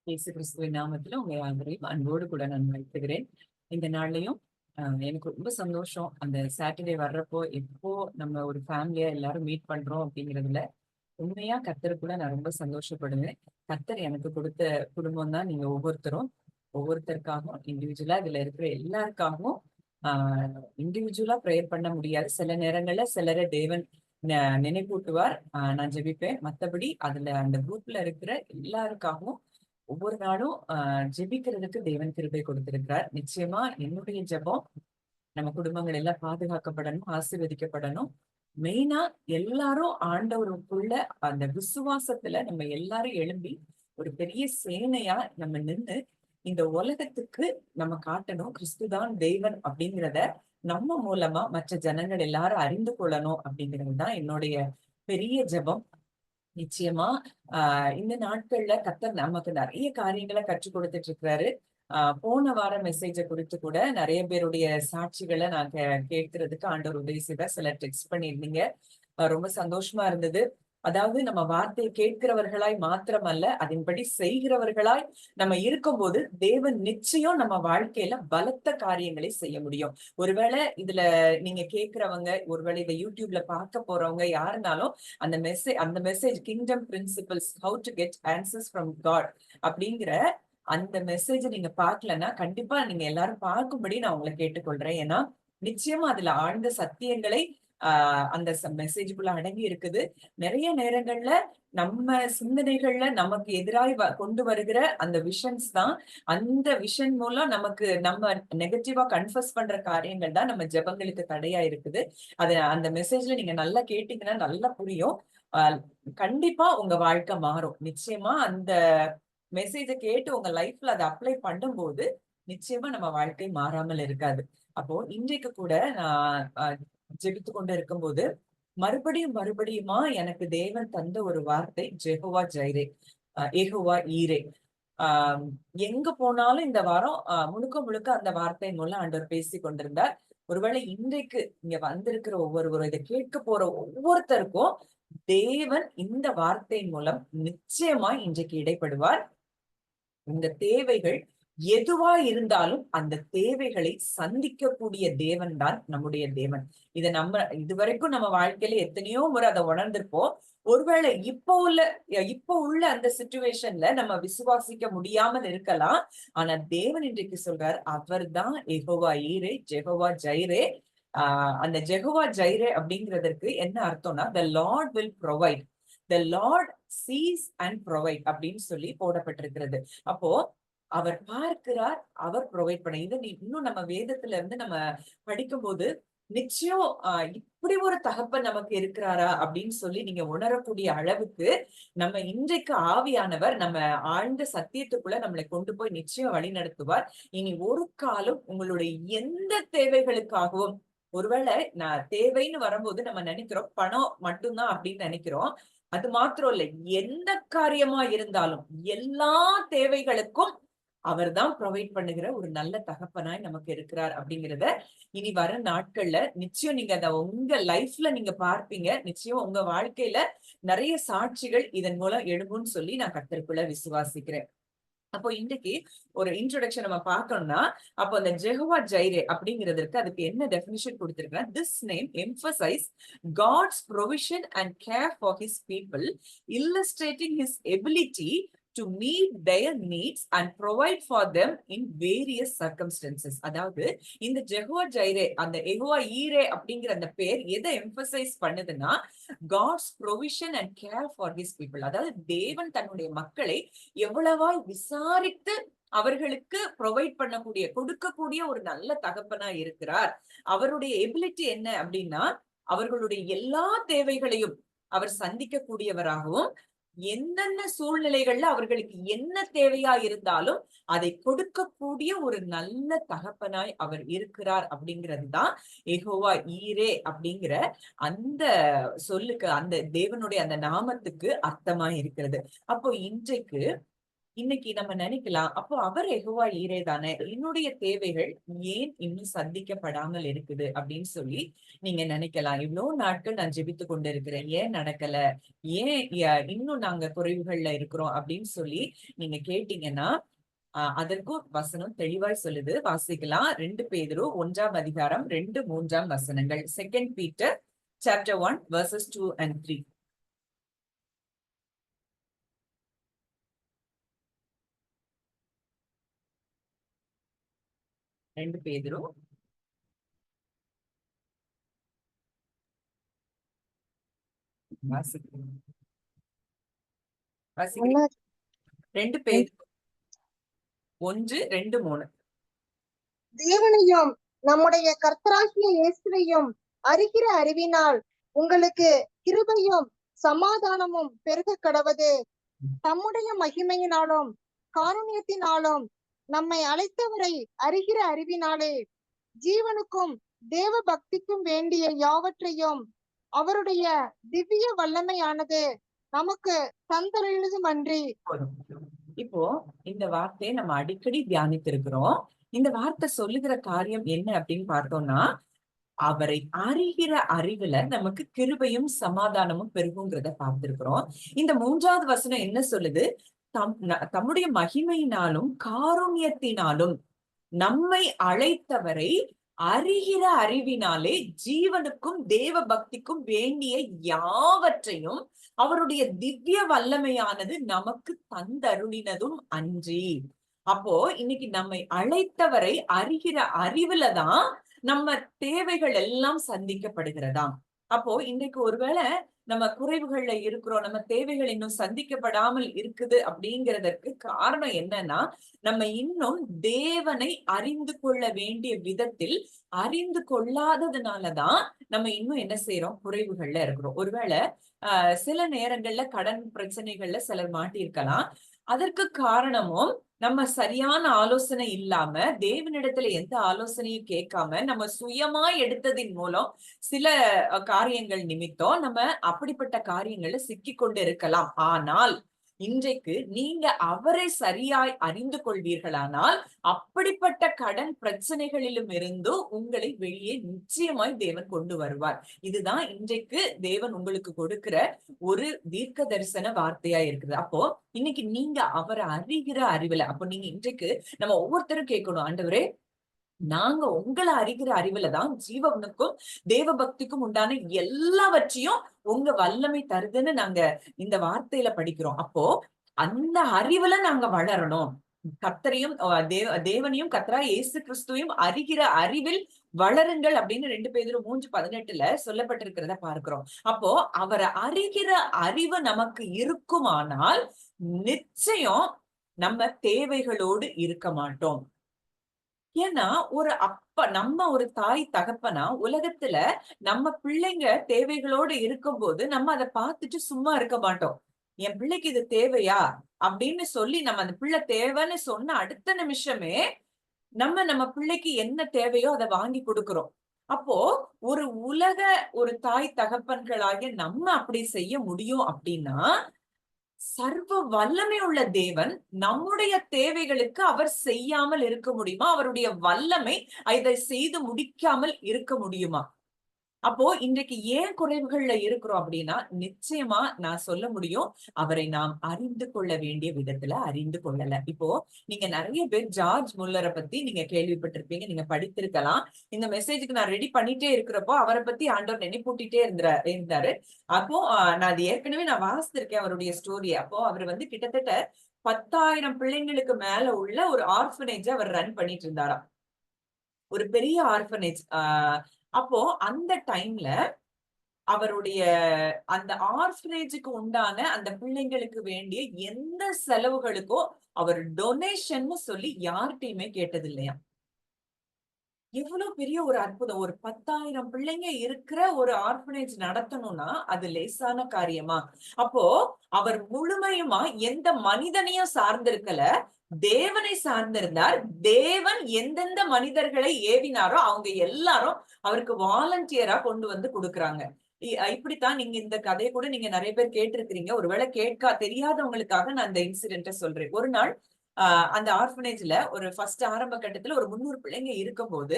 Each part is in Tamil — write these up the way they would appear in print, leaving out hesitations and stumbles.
இயேசு கிறிஸ்துவின் நாமத்துல உங்க யாவரையும் அன்போடு கூட நான் வாழ்த்துகிறேன். இந்த நாள்லயும் எனக்கு ரொம்ப சந்தோஷம். அந்த சாட்டர்டே வர்றப்போ எப்போ நம்ம ஒரு ஃபேமிலியா எல்லாரும் மீட் பண்றோம் அப்படிங்கிறதுல உண்மையா கர்த்தருக்குள்ள நான் ரொம்ப சந்தோஷப்படுவேன். கர்த்தர் எனக்கு கொடுத்த குடும்பம் தான் நீங்க ஒவ்வொருத்தரும். ஒவ்வொருத்தருக்காகவும் இண்டிவிஜுவலா இதுல இருக்கிற எல்லாருக்காகவும் இண்டிவிஜுவலா ப்ரேயர் பண்ண முடியாது. சில நேரங்கள்ல சிலரை தேவன் நினைப்பூட்டுவார். நான் ஜெபிப்பேன். மத்தபடி அதுல அந்த குரூப்ல இருக்கிற எல்லாருக்காகவும் ஒவ்வொரு நாளும் ஜெபிக்கிறதுக்கு தேவன் கிருபை கொடுத்திருக்கிறார். நிச்சயமா என்னுடைய ஜெபம் நம்ம குடும்பங்கள் எல்லாம் பாதுகாக்கப்படணும், ஆசீர்வதிக்கப்படணும். மெயினா எல்லாரும் ஆண்டவருக்குள்ள அந்த விசுவாசத்துல நம்ம எல்லாரும் எழும்பி ஒரு பெரிய சேனையா நம்ம நின்னு இந்த உலகத்துக்கு நம்ம காட்டணும் கிறிஸ்துதான் தேவன் அப்படிங்கிறத நம்ம மூலமா மற்ற ஜனங்கள் எல்லாரும் அறிந்து கொள்ளணும் அப்படிங்கிறது தான் என்னுடைய பெரிய ஜெபம். நிச்சயமா இந்த நாட்கள்ல கர்த்தர் நமக்கு நிறைய காரியங்களை கற்றுக் கொடுத்துட்டு இருக்கிறாரு. போன வார மெசேஜ குறித்து கூட நிறைய பேருடைய சாட்சிகளை நான் கேட்கறதுக்கு ஆண்டவர் உதவி செய்தார். சிலர் டெக்ஸ்ட் பண்ணியிருந்தீங்க. ரொம்ப சந்தோஷமா இருந்தது. அதாவது நம்ம வார்த்தையை கேட்கிறவர்களாய் மாத்திரமல்ல, அதன்படி செய்கிறவர்களாய் நம்ம இருக்கும்போது தேவன் நிச்சயம் நம்ம வாழ்க்கையில பலத்த காரியங்களை செய்ய முடியும். ஒருவேளை இதுல நீங்க கேட்கிறவங்க, ஒருவேளை இதை யூடியூப்ல பார்க்க போறவங்க யாருனாலும் அந்த message kingdom principles how to get answers from God அப்படிங்கிற அந்த மெசேஜ் நீங்க பார்க்கலன்னா கண்டிப்பா நீங்க எல்லாரும் பார்க்கும்படி நான் உங்களை கேட்டுக்கொள்றேன். ஏன்னா நிச்சயமா அதுல ஆழ்ந்த சத்தியங்களை அந்த மெசேஜுக்குள்ள அடங்கி இருக்குது. நிறைய நேரங்கள்ல நம்ம சிந்தனைகள்ல நமக்கு எதிராய் கொண்டு வருகிற அந்த விஷன்ஸ் தான், அந்த விஷன் மூலம் நமக்கு நம்ம நெகட்டிவா கன்ஃபஸ் பண்ற காரியங்கள் தான் நம்ம ஜெபங்களுக்கு தடையா இருக்குது. அது அந்த மெசேஜ்ல நீங்க நல்லா கேட்டீங்கன்னா நல்லா புரியும். ஆஹ் கண்டிப்பா உங்க வாழ்க்கை மாறும். நிச்சயமா அந்த மெசேஜ கேட்டு உங்க லைஃப்ல அதை அப்ளை பண்ணும்போது நிச்சயமா நம்ம வாழ்க்கை மாறாமல் இருக்காது. அப்போ இன்றைக்கு கூட நான் ஜெபித்து கொண்டு இருக்கும்போது மறுபடியும் மறுபடியுமா எனக்கு தேவன் தந்த ஒரு வார்த்தை ஜெகோவா ஜைரே, ஏகோவா ஈரே. ஆஹ் எங்க போனாலும் இந்த வாரம் முழுக்க முழுக்க அந்த வார்த்தை மூலம் ஆண்டவர் பேசி கொண்டிருந்தார். ஒருவேளை இன்றைக்கு இங்க வந்திருக்கிற ஒவ்வொருவரும் இதை கேட்க போற ஒவ்வொருத்தருக்கும் தேவன் இந்த வார்த்தை மூலம் நிச்சயமா இன்றைக்கு இடைப்படுவார். இந்த தேவைகள் எதுவா இருந்தாலும் அந்த தேவைகளை சந்திக்கக்கூடிய தேவன் தான் நம்முடைய தேவன். இதை நம்ம இதுவரைக்கும் நம்ம வாழ்க்கையில எத்தனையோ முறை அதை உணர்ந்திருப்போம். ஒருவேளை இப்போ உள்ள அந்த சிச்சுவேஷன்ல நம்ம விசுவாசிக்க முடியாமல் இருக்கலாம். ஆனா தேவன் இன்றைக்கு சொல்றார், அவர் தான் யெகோவா ஈரே, ஜெகோவா ஜைரே. அந்த ஜெகோவா ஜைரே அப்படிங்கிறதுக்கு என்ன அர்த்தம்னா the lord will provide, the lord sees and provide அப்படின்னு சொல்லி போடப்பட்டிருக்கிறது. அப்போ அவர் பார்க்கிறார், அவர் ப்ரொவைட் பண்ண. இது இன்னும் நம்ம வேதத்துல இருந்து நம்ம படிக்கும்போது நிச்சயம் இப்படி ஒரு தகப்பன் நமக்கு இருக்கிறாரா அப்படின்னு சொல்லி நீங்க உணரக்கூடிய அளவுக்கு நம்ம இன்றைக்கு ஆவியானவர் நம்ம ஆழ்ந்த சத்தியத்துக்குள்ள நம்மளை கொண்டு போய் நிச்சயம் வழி நடத்துவார். இனி ஒரு காலம் உங்களுடைய எந்த தேவைகளுக்காகவும், ஒருவேளை நான் தேவைன்னு வரும்போது நம்ம நினைக்கிறோம் பணம் மட்டும்தான் அப்படின்னு நினைக்கிறோம். அது மாத்திரம் இல்ல, எந்த காரியமா இருந்தாலும் எல்லா தேவைகளுக்கும் அவர்தான் ப்ரொவைட் பண்ணுகிற ஒரு நல்ல தகப்பனாய் நமக்கு இருக்கிறார் அப்படிங்கிறத இனி வர நாட்கள்ல நிச்சயம் நீங்க அத உங்க லைஃப்ல நீங்க பார்ப்பீங்க. நிச்சயம் உங்க வாழ்க்கையில நிறைய சாட்சிகள் இதன் மூலம் எழும்பும்னு சொல்லி நான் கர்த்தருக்குள்ள விசுவாசிக்கிறேன். அப்போ இன்றைக்கு ஒரு இன்ட்ரோடக்ஷன் நம்ம பார்க்கணும்னா, அப்போ அந்த ஜெகோவா ஜைரே அப்படிங்கிறதுக்கு அதுக்கு என்ன டெபினிஷன் கொடுத்திருக்கேன். This name emphasise God's provision and care for his people, illustrating his ability to meet their needs and provide for them in various circumstances. அதாவது இந்த ஜெகோவா ஜைரே, அந்த யெகோவா ஈரே அப்படிங்கிற அந்த பேர் எதை எம்பசைஸ் பண்ணுதுன்னா, God's provision and care for his people. அதாவது தேவன் தன்னுடைய மக்களை எவ்வளவாய் விசாரித்து அவர்களுக்கு ப்ரொவைட் பண்ணக்கூடிய, கொடுக்கக்கூடிய ஒரு நல்ல தகப்பனா இருக்கிறார். அவருடைய எபிலிட்டி என்ன அப்படின்னா, அவர்களுடைய எல்லா தேவைகளையும் அவர் சந்திக்க கூடியவராகவும், எந்தெந்த சூழ்நிலைகள்ல அவர்களுக்கு என்ன தேவையா இருந்தாலும் அதை கொடுக்கக்கூடிய ஒரு நல்ல தகப்பனாய் அவர் இருக்கிறார் அப்படிங்கிறதுதான் யெகோவா ஈரே அப்படிங்கிற அந்த சொல்லுக்கு, அந்த தேவனுடைய அந்த நாமத்துக்கு அர்த்தமா இருக்கிறது. அப்போ இன்றைக்கு இன்னைக்கு நம்ம நினைக்கலாம், அப்போ அவர் யெகோவா ஈரே தானே, என்னுடைய தேவைகள் ஏன் இன்னும் சந்திக்கப்படாமல் இருக்குது அப்படின்னு சொல்லி நீங்க நினைக்கலாம். இவ்வளவு நாட்கள் நான் ஜெபித்து கொண்டு இருக்கிறேன், ஏன் நடக்கல, ஏன் இன்னும் நாங்க குறைவுகள்ல இருக்கிறோம் அப்படின்னு சொல்லி நீங்க கேட்டீங்கன்னா, அதற்கும் வசனம் தெளிவாய் சொல்லுது. வாசிக்கலாம். 2 பேதுரு 1ஆம் அதிகாரம் 2, 3ஆம் வசனங்கள். 2 Peter chapter 1 verses 2 and 3. 2 பேதுரு வாசிக்கிறேன். 2 பேதுரு 1, 2, 3. தேவனையும் நம்முடைய கர்த்தராகிய இயேசுவையும் அறிகிற அறிவினால் உங்களுக்கு கிருபையும் சமாதானமும் பெருக கடவது. தம்முடைய மகிமையினாலும் காருண்யத்தினாலும் நம்மை அழைத்தவரை அறிகிற அறிவினாலே ஜீவனுக்கும் தேவ பக்திக்கும் வேண்டிய யாவற்றையும் அவருடைய திவ்ய வல்லமையானது நமக்கு தந்தருளுதும் அன்றி. இப்போ இந்த வார்த்தையை நம்ம அடிக்கடி தியானித்திருக்கிறோம். இந்த வார்த்தை சொல்லுகிற காரியம் என்ன அப்படின்னு பார்த்தோம்னா, அவரை அறிகிற அறிவுல நமக்கு கிருபையும் சமாதானமும் பெருகுங்கிறத பார்த்திருக்கிறோம். இந்த 3ஆவது வசனம் என்ன சொல்லுது? தம்முடைய மகிமையினாலும் காருண்யத்தினாலும் நம்மை அழைத்தவரை அறிகிற அறிவினாலே ஜீவனுக்கும் தேவ பக்திக்கும் வேண்டிய யாவற்றையும் அவருடைய திவ்ய வல்லமையானது நமக்கு தந்தருளினதும் அன்றி. அப்போ இன்னைக்கு நம்மை அழைத்தவரை அறிகிற அறிவுலதான் நம்ம தேவைகள் எல்லாம் சந்திக்கப்படுகிறதாம். அப்போ இன்னைக்கு ஒருவேளை நம்ம குறைவுகள்ல இருக்கிறோம், நம்ம தேவைகள் இன்னும் சந்திக்கப்படாமல் இருக்குது அப்படிங்கிறதற்கு காரணம் என்னன்னா, நம்ம இன்னும் தேவனை அறிந்து கொள்ள வேண்டிய விதத்தில் அறிந்து கொள்ளாததுனாலதான் நம்ம இன்னும் என்ன செய்யறோம், குறைவுகள்ல இருக்கிறோம். ஒருவேளை சில நேரங்கள்ல கடன் பிரச்சனைகள்ல சிலர் மாட்டியிருக்கலாம். அதற்கு காரணமும் நம்ம சரியான ஆலோசனை இல்லாம, தேவனிடத்துல எந்த ஆலோசனையும் கேட்காம நம்ம சுயமா எடுத்ததின் மூலம் சில காரியங்கள் நிமித்தம் நம்ம அப்படிப்பட்ட காரியங்கள்ல சிக்கி கொண்டு இருக்கலாம். ஆனால் இன்றைக்கு நீங்க அவரை சரியாய் அறிந்து கொள்வீர்களானால் அப்படிப்பட்ட கடன் பிரச்சனைகளிலும் இருந்து உங்களை வெளியே நிச்சயமாய் தேவன் கொண்டு வருவார். இதுதான் இன்றைக்கு தேவன் உங்களுக்கு கொடுக்கிற ஒரு தீர்க்க தரிசன வார்த்தையா இருக்குது. அப்போ இன்னைக்கு நீங்க அவரை அறிகிற அறிவுல, அப்போ நீங்க இன்றைக்கு நம்ம ஒவ்வொருத்தரும் கேட்கணும், ஆண்டவரே நாங்க உங்களை அறிகிற அறிவுலதான் ஜீவனுக்கும் தேவ பக்திக்கும் உண்டான எல்லாவற்றையும் உங்க வல்லமை தருதுன்னு நாங்க இந்த வார்த்தையில படிக்கிறோம். அப்போ அந்த அறிவுல நாங்க வளரணும். கர்த்தரையும் தேவனையும் கர்த்தரா இயேசு கிறிஸ்துவையும் அறிகிற அறிவில் வளருங்கள் அப்படின்னு 2 பேதுரு 3:18 சொல்லப்பட்டிருக்கிறத பார்க்கிறோம். அப்போ அவரை அறிகிற அறிவு நமக்கு இருக்குமானால் நிச்சயம் நம்ம தேவைகளோடு இருக்க மாட்டோம். ஏன்னா நம்ம ஒரு தாய் தகப்பனா உலகத்துல நம்ம பிள்ளைங்க தேவைகளோடு இருக்கும்போது நம்ம அதை பார்த்துட்டு சும்மா இருக்க மாட்டோம். என் பிள்ளைக்கு இது தேவையா அப்படின்னு சொல்லி நம்ம அந்த பிள்ளை தேவைன்னு சொன்ன அடுத்த நிமிஷமே நம்ம பிள்ளைக்கு என்ன தேவையோ அதை வாங்கி கொடுக்கிறோம். அப்போ ஒரு தாய் தகப்பன்களாகிய நம்ம அப்படி செய்ய முடியும் அப்படின்னா, சர்வ வல்லமை உள்ள தேவன் நம்முடைய தேவைகளுக்கு அவர் செய்யாமல் இருக்க முடியுமா? அவருடைய வல்லமை இதை செய்து முடிக்காமல் இருக்க முடியுமா? அப்போ இன்றைக்கு ஏன் குறைவுகள்ல இருக்கிறோம் அப்படின்னா, நிச்சயமா நான் சொல்ல முடியும், அவரை நாம் அறிந்து கொள்ள வேண்டிய விதத்துல அறிந்து கொள்ளல. இப்போ நீங்க நிறைய பேர் ஜார்ஜ் முல்லரை பத்தி நீங்க கேள்விப்பட்டிருப்பீங்க, நீங்க படித்திருக்கலாம். இந்த மெசேஜுக்கு நான் ரெடி பண்ணிட்டே இருக்கிறப்போ அவரை பத்தி ஆண்டவர் நினைப்பூட்டிட்டே இருந்தாரு. அப்போ நான் அது ஏற்கனவே நான் வாசித்திருக்கேன் அவருடைய ஸ்டோரி. அப்போ அவர் கிட்டத்தட்ட 10,000 பிள்ளைங்களுக்கு மேல உள்ள ஒரு ஆர்ஃபனேஜ் அவர் ரன் பண்ணிட்டு இருந்தாராம். ஒரு பெரிய ஆர்ஃபனேஜ். அப்போ அந்த டைம்ல அவருடைய அந்த ஆர்ஃபனேஜுக்கு உண்டான அந்த பிள்ளைங்களுக்கு வேண்டிய எந்த செலவுகளுக்கோ அவர் டொனேஷன் சொல்லி யார்கிட்டயுமே கேட்டது இல்லையா? எவ்வளவு பெரிய ஒரு அற்புதம்! ஒரு 10,000 பிள்ளைங்க இருக்கிற ஒரு ஆர்ஃபனேஜ் நடத்தணும்னா அது லேசான காரியமா? அப்போ அவர் முழுமையுமா எந்த மனிதனையும் சார்ந்திருக்கல, தேவனை சார்ந்திருந்தார். தேவன் எந்தெந்த மனிதர்களை ஏவினாரோ அவங்க எல்லாரும் அவருக்கு வாலண்டியரா கொண்டு வந்து கொடுக்குறாங்க. இப்படித்தான் நீங்க இந்த கதையை கூட நீங்க நிறைய பேர் கேட்டிருக்கிறீங்க. ஒருவேளை தெரியாதவங்களுக்காக நான் இந்த இன்சிடென்ட்டை சொல்றேன். ஒரு நாள் அந்த ஆர்ஃபனேஜ்ல ஒரு ஃபர்ஸ்ட் ஆரம்ப கட்டத்துல ஒரு 300 பிள்ளைங்க இருக்கும்போது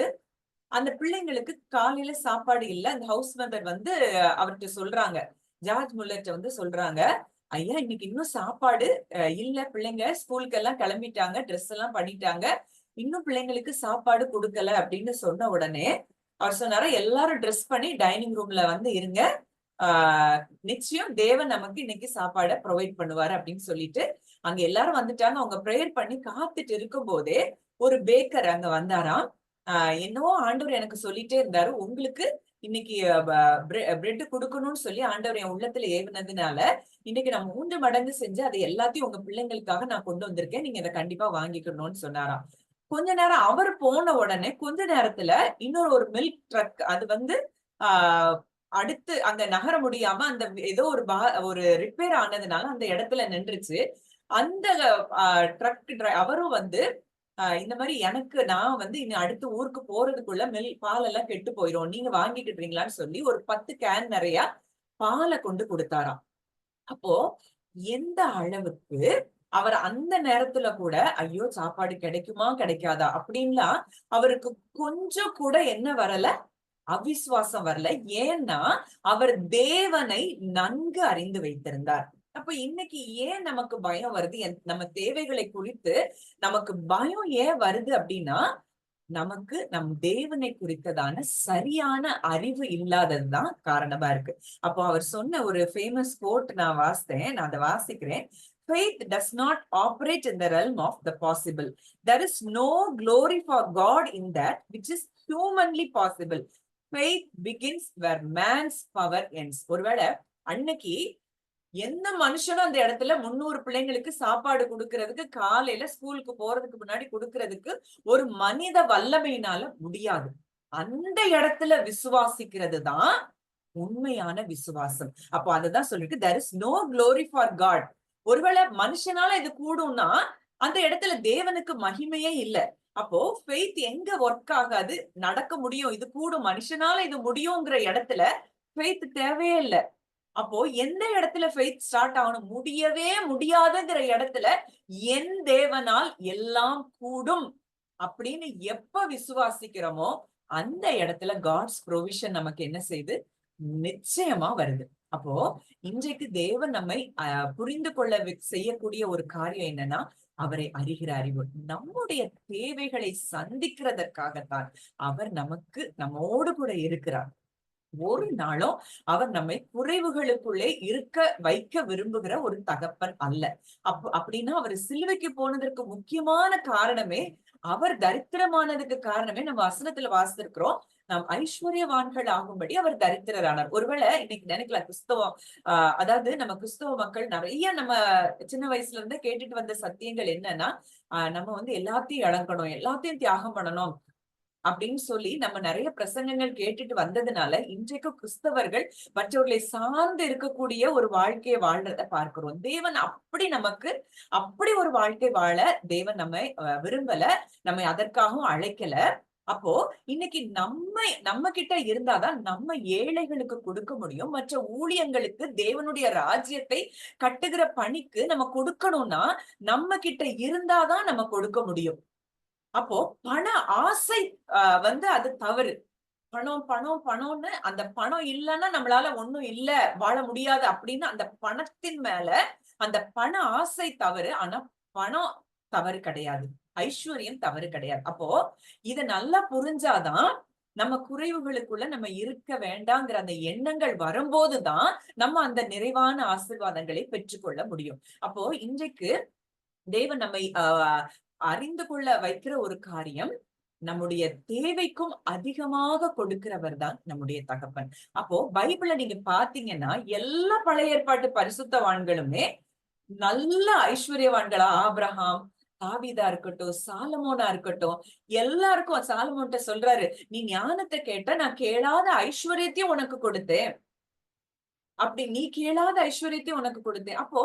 அந்த பிள்ளைங்களுக்கு காலையில சாப்பாடு இல்ல. அந்த ஹவுஸ் மெம்பர் வந்து அவர்கிட்ட சொல்றாங்க, ஜார்ஜ் முல்லர்ட்ட வந்து சொல்றாங்க, ஐயா இன்னைக்கு இன்னும் சாப்பாடு இல்ல, பிள்ளைங்க ஸ்கூலுக்கு எல்லாம் கிளம்பிட்டாங்க, ட்ரெஸ் எல்லாம் பண்ணிட்டாங்க, இன்னும் பிள்ளைங்களுக்கு சாப்பாடு கொடுக்கல அப்படின்னு சொன்ன உடனே அவர் சொன்னாரு, எல்லாரும் ட்ரெஸ் பண்ணி டைனிங் ரூம்ல வந்து இருங்க, ஆஹ் நிச்சயம் தேவன் நமக்கு இன்னைக்கு சாப்பாடை ப்ரொவைட் பண்ணுவாரு அப்படின்னு சொல்லிட்டு அங்க எல்லாரும் வந்துட்டாங்க. அவங்க ப்ரேயர் பண்ணி காத்துட்டு இருக்கும் போதே ஒரு பேக்கர் அங்க வந்தாராம். என்னவோ ஆண்டவர் எனக்கு சொல்லிட்டே இருந்தாரு, உங்களுக்கு இன்னைக்கு பிரெட் கொடுக்கணும்னு சொல்லி ஆண்டவர் என் உள்ளத்துல ஏவினதுனால இன்னைக்கு நான் 3 மடங்கு செஞ்சு அதை எல்லாத்தையும் உங்க பிள்ளைங்களுக்காக நான் கொண்டு வந்திருக்கேன், நீங்க இதை கண்டிப்பா வாங்கிக்கணும்னு சொன்னாராம். கொஞ்ச நேரம் அவர் போன உடனே கொஞ்ச நேரத்துல இன்னொரு ஒரு மில்க் ட்ரக் அது வந்து ஆஹ் அடுத்து அங்க நகர முடியாம அந்த ஏதோ ஒரு ரிப்பேர் ஆனதுனால அந்த இடத்துல நின்றுச்சு. அந்த ட்ரக் அவரும் வந்து இந்த மாதிரி எனக்கு நான் வந்து இனி அடுத்த ஊருக்கு போறதுக்குள்ள பால் எல்லாம் கெட்டு போயிரும், நீங்க வாங்கிக்கிட்டீங்களான்னு சொல்லி ஒரு 10 கேன் நிறைய பாலை கொண்டு கொடுத்தாராம். அப்போ எந்த அளவுக்கு அவர் அந்த நேரத்துல கூட ஐயோ சாப்பாடு கிடைக்குமா கிடைக்காதா அப்படின்லாம் அவருக்கு கொஞ்சம் கூட என்ன வரல, அவிசுவாசம் வரல. ஏன்னா அவர் தேவனை நன்கு அறிந்து வைத்திருந்தார். அப்ப இன்னைக்கு ஏன் நமக்கு பயம் வருது, நம்ம தேவைகளை குறித்து நமக்கு பயம் ஏன் வருது அப்படின்னா நமக்கு நம் தேவனை குறித்ததான சரியான அறிவு இல்லாததுதான் காரணமா இருக்கு. அப்போ அவர் சொன்ன ஒரு ஃபேமஸ் கோட் நான் வாசித்தேன், நான் அதை வாசிக்கிறேன். Faith does not operate in the realm of the possible. There is no glory for God in that which is humanly possible. Faith begins where man's power ends. ஒருவேளை அன்னைக்கு எந்த மனுஷனும் அந்த இடத்துல 300 பிள்ளைங்களுக்கு சாப்பாடு கொடுக்கறதுக்கு காலையில ஸ்கூலுக்கு போறதுக்கு முன்னாடி கொடுக்கறதுக்கு ஒரு மனித வல்லமையினால முடியாது. அந்த இடத்துல விசுவாசிக்கிறது தான் உண்மையான விசுவாசம். அப்போ அதுதான் சொல்லிட்டு there is no glory for God. ஒருவேளை மனுஷனால இது கூடும்னா அந்த இடத்துல தேவனுக்கு மகிமையே இல்ல. அப்போ ஃபெய்த் எங்க ஒர்க் ஆகாது, நடக்க முடியும், இது கூடும், மனுஷனால இது முடியுங்கிற இடத்துல ஃபெய்த் தேவையே இல்லை. அப்போ எந்த இடத்துல ஃபெய்த் ஸ்டார்ட் ஆகணும், முடியவே முடியாதுங்கிற இடத்துல என் தேவனால் எல்லாம் கூடும் அப்படின்னு எப்ப விசுவாசிக்கிறோமோ அந்த இடத்துல காட்ஸ் ப்ரொவிஷன் நமக்கு என்ன செய்யுது, நிச்சயமா வருது. அப்போ இன்றைக்கு தேவன் நம்மை புரிந்து கொள்ள செய்யக்கூடிய ஒரு காரியம் என்னன்னா அவரை அறிகிற அறிவு. நம்முடைய தேவைகளை சந்திக்கிறதற்காகத்தான் அவர் நம்மோடு கூட இருக்கிறார். ஒரு நாளும் அவர் நம்மை குறைவுகளுக்குள்ளே இருக்க வைக்க விரும்புகிற ஒரு தகப்பன் அல்ல. அப்படின்னா அவர் சிலுவைக்கு போனதற்கு முக்கியமான காரணமே, அவர் தரித்திரமானதுக்கு காரணமே நம்ம வசனத்துல வாசித்திருக்கிறோம், நாம் ஐஸ்வர்யவான்கள் ஆகும்படி அவர் தரித்திரரானார். ஒருவேளை இன்னைக்கு நினைக்கலாம் கிறிஸ்தவம் அதாவது நம்ம கிறிஸ்தவ மக்கள் நிறைய நம்ம சின்ன வயசுல இருந்து கேட்டுட்டு வந்த சத்தியங்கள் என்னன்னா நம்ம வந்து எல்லாத்தையும் இழக்கணும், எல்லாத்தையும் தியாகம் பண்ணணும் அப்படின்னு சொல்லி நம்ம நிறைய பிரசங்கங்கள் கேட்டுட்டு வந்ததுனால இன்றைக்கு கிறிஸ்தவர்கள் மற்றவர்களை சார்ந்து இருக்கக்கூடிய ஒரு வாழ்க்கையை வாழ்றத பார்க்கிறோம். தேவன் அப்படி ஒரு வாழ்க்கை வாழ தேவன் நம்மை விரும்பல, நம்மை அதற்காகவும் அழைக்கல. அப்போ இன்னைக்கு நம்ம கிட்ட இருந்தாதான் நம்ம ஏழைகளுக்கு கொடுக்க முடியும். மற்ற ஊழியங்களுக்கு தேவனுடைய ராஜ்யத்தை கட்டுகிற பணிக்கு நம்ம கொடுக்கணும்னா நம்ம கிட்ட இருந்தாதான் நம்ம கொடுக்க முடியும். அப்போ பண ஆசை வந்து அது தவறு. பணம் பணம் பணம்னு அந்த பணம் இல்லைன்னா நம்மளால ஒண்ணும் இல்ல, வாழ முடியாது அப்படின்னு அந்த பணத்தின் மேல அந்த பண ஆசை தவறு. ஆனா பணம் தவறு கிடையாது, ஐஸ்வர்யம் தவறு கிடையாது. அப்போ இத நல்லா புரிஞ்சாதான் நம்ம குறைவுகளுக்குள்ள நம்ம இருக்க வேண்டாங்கிற அந்த எண்ணங்கள் வரும்போதுதான் நம்ம அந்த நிறைவான ஆசீர்வாதங்களை பெற்றுக்கொள்ள முடியும். அப்போ இன்றைக்கு தேவன் நம்மை அறிந்து கொள்ள வைக்கிற ஒரு காரியம், நம்முடைய தேவைக்கும் அதிகமாக கொடுக்கிறவர் தான் நம்முடைய தகப்பன். அப்போ பைபிள நீங்க பாத்தீங்கன்னா எல்லா பழைய ஏற்பாட்டு பரிசுத்தவான்களுமே நல்ல ஐஸ்வர்யவான்களா, ஆபிரகாம், தாவீதா இருக்கட்டும், சாலமோனா இருக்கட்டும், எல்லாருக்கும் சாலமோன்ட்ட சொல்றாரு, நீ ஞானத்தை கேட்ட, நான் கேளாத ஐஸ்வர்யத்தையும் உனக்கு கொடுத்தேன், அப்படி நீ கேளாத ஐஸ்வர்யத்தையும் உனக்கு கொடுத்தேன். அப்போ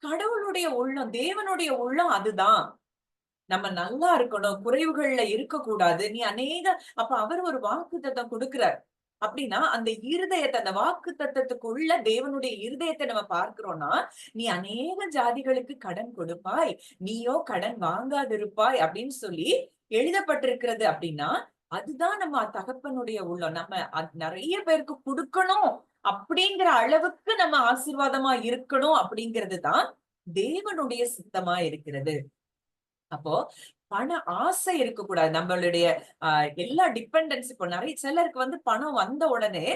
கடவுளுடைய உள்ளம், தேவனுடைய உள்ளம் அதுதான். நம்ம நல்லா இருக்கணும், குறைவுகள்ல இருக்க கூடாது. அப்ப அவர் ஒரு வாக்குத்தத்தம் கொடுக்கிறார். அப்படின்னா அந்த இருதயத்தை, அந்த வாக்கு தத்தத்துக்குள்ள தேவனுடைய இருதயத்தை நம்ம பார்க்கிறோம்னா, நீ அநேக ஜாதிகளுக்கு கடன் கொடுப்பாய், நீயோ கடன் வாங்காதிருப்பாய் அப்படின்னு சொல்லி எழுதப்பட்டிருக்கிறது. அப்படின்னா அதுதான் நம்ம தகப்பனுடைய உள்ளம். நம்ம நிறைய பேருக்கு கொடுக்கணும் அப்படிங்கிற அளவுக்கு நம்ம ஆசீர்வாதமா இருக்கணும் அப்படிங்கிறது தான் தேவனுடைய சித்தமா இருக்கிறது. அப்போ பண ஆசை இருக்கக்கூடாது. நம்மளுடைய எல்லா டிபெண்டன்ஸ், இப்போ நிறைய சிலருக்கு வந்து பணம் வந்த உடனே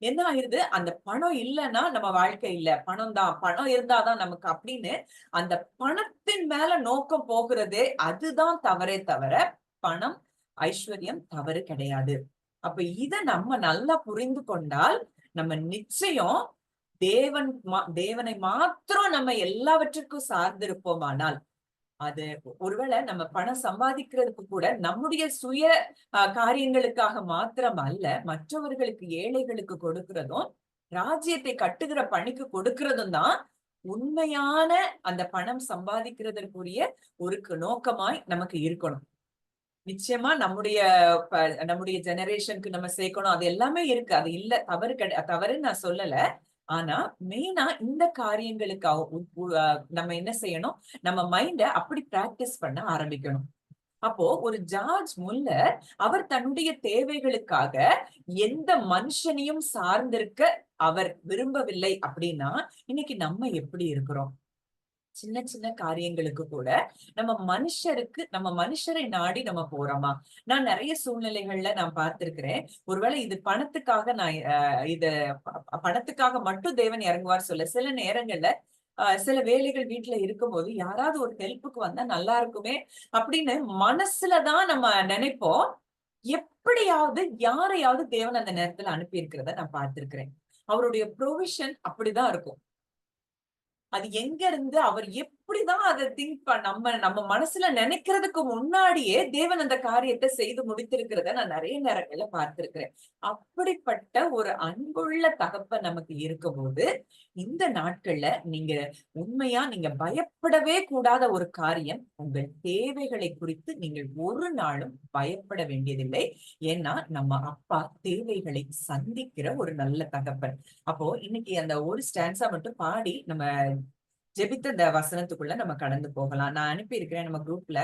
என்ன ஆயிருது, அந்த பணம் இல்லைன்னா நம்ம வாழ்க்கை இல்ல, பணம் தான், பணம் இருந்தாதான் நமக்கு அப்படின்னு அந்த பணத்தின் மேல நோக்கம் போகிறதே அதுதான் தவறே தவிர பணம் ஐஸ்வர்யம் தவறு கிடையாது. அப்ப இத நம்ம நல்லா புரிந்து கொண்டால் நம்ம நிச்சயம் தேவனை மாத்திரம் நம்ம எல்லாவற்றுக்கும் சார்ந்திருப்போமானால், அது ஒருவேளை நம்ம பணம் சம்பாதிக்கிறதுக்கு கூட நம்முடைய சுய காரியங்களுக்காக மாத்திரம் அல்ல, மற்றவர்களுக்கு ஏழைகளுக்கு கொடுக்கிறதும் ராஜ்யத்தை கட்டுகிற பணிக்கு கொடுக்கிறதும் தான் உண்மையான அந்த பணம் சம்பாதிக்கிறதற்குரிய ஒரு நோக்கமாய் நமக்கு இருக்கணும். நிச்சயமா நம்முடைய ஜெனரேஷனுக்கு நம்ம சேர்க்கணும், அது எல்லாமே இருக்கு, அது இல்ல, தவறுன்னு நான் சொல்லல. ஆனா மெயினா இந்த காரியங்களுக்காக நம்ம என்ன செய்யணும், நம்ம மைண்ட அப்படி பிராக்டிஸ் பண்ண ஆரம்பிக்கணும். அப்போ ஒரு ஜார்ஜ் முல்லர் அவர் தன்னுடைய தேவைகளுக்காக எந்த மனுஷனையும் சார்ந்திருக்க அவர் விரும்பவில்லை. அப்படின்னா இன்னைக்கு நம்ம எப்படி இருக்கிறோம்? சின்ன சின்ன காரியங்களுக்கு கூட நம்ம மனுஷரை நாடி நம்ம போறோமா? நான் நிறைய சூழ்நிலைகள்ல நான் பார்த்திருக்கிறேன். ஒருவேளை இது பணத்துக்காக பணத்துக்காக மட்டும் தேவன் இறங்குவார் சொல்ல, சில நேரங்கள்ல சில வேலைகள் வீட்டுல இருக்கும்போது யாராவது ஒரு ஹெல்ப்புக்கு வந்தா நல்லா இருக்குமே அப்படின்னு மனசுலதான் நம்ம நினைப்போம். எப்படியாவது யாரையாவது தேவன் அந்த நேரத்துல அனுப்பி இருக்கிறத நான் பார்த்திருக்கிறேன். அவருடைய ப்ரொவிஷன் அப்படிதான் இருக்கும். அது எங்க இருந்து அவர் எப்படிதான் அதை நம்ம மனசுல நினைக்கிறதுக்கு முன்னாடியே தேவன் அந்த காரியத்தை செய்து முடித்திருக்கிறத நான் நிறைய நேரங்கள்ல பார்த்திருக்கிறேன். அப்படிப்பட்ட ஒரு அன்புள்ள தகப்பன் நமக்கு இருக்கும்போது இந்த நாட்கள்ல நீங்க பயப்படவே கூடாத ஒரு காரியம், உங்கள் தேவைகளை குறித்து நீங்கள் ஒரு நாளும் பயப்பட வேண்டியதில்லை. ஏன்னா நம்ம அப்பா தேவைகளை சந்திக்கிற ஒரு நல்ல தகப்பன். அப்போ இன்னைக்கு அந்த ஒரு ஸ்டான்ஸா மட்டும் பாடி நம்ம ஜெபித்த இந்த வசனத்துக்குள்ள நம்ம கடந்து போகலாம். நான் அனுப்பி இருக்கிறேன் நம்ம குரூப்ல.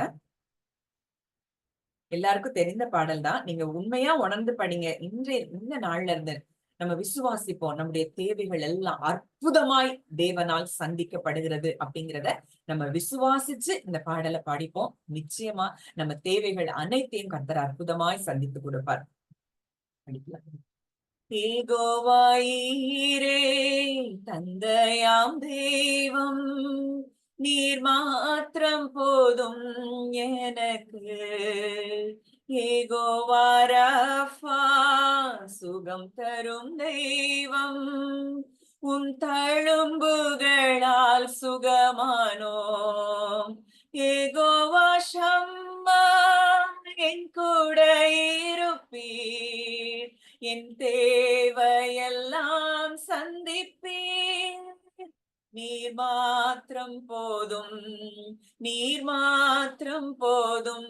எல்லாருக்கும் தெரிந்த பாடல் தான், நீங்க உண்மையா உணர்ந்து படிங்க. இந்த நாள்ல இருந்து நம்ம விசுவாசிப்போம், நம்முடைய தேவைகள் எல்லாம் அற்புதமாய் தேவனால் சந்திக்கப்படுகிறது அப்படிங்கிறத நம்ம விசுவாசிச்சு இந்த பாடலை படிப்போம். நிச்சயமா நம்ம தேவைகள் அனைத்தையும் கர்த்தர் அற்புதமாய் சந்தித்து கொடுப்பார். படிக்கலாம். யெகோவாயீரே தந்தையாம் தெய்வம், நீர் மாத்திரம் போதும் எனக்கு. யெகோவா ராஃபா சுகம் தரும் தெய்வம், உன் தழும்புகளால் சுகமானோம். யெகோவா ஷம்மா என் கூட இருப்பீர், என் தேவையெல்லாம் சந்திப்பீர். நீர் மாத்திரம் போதும், நீர் மாத்திரம் போதும்,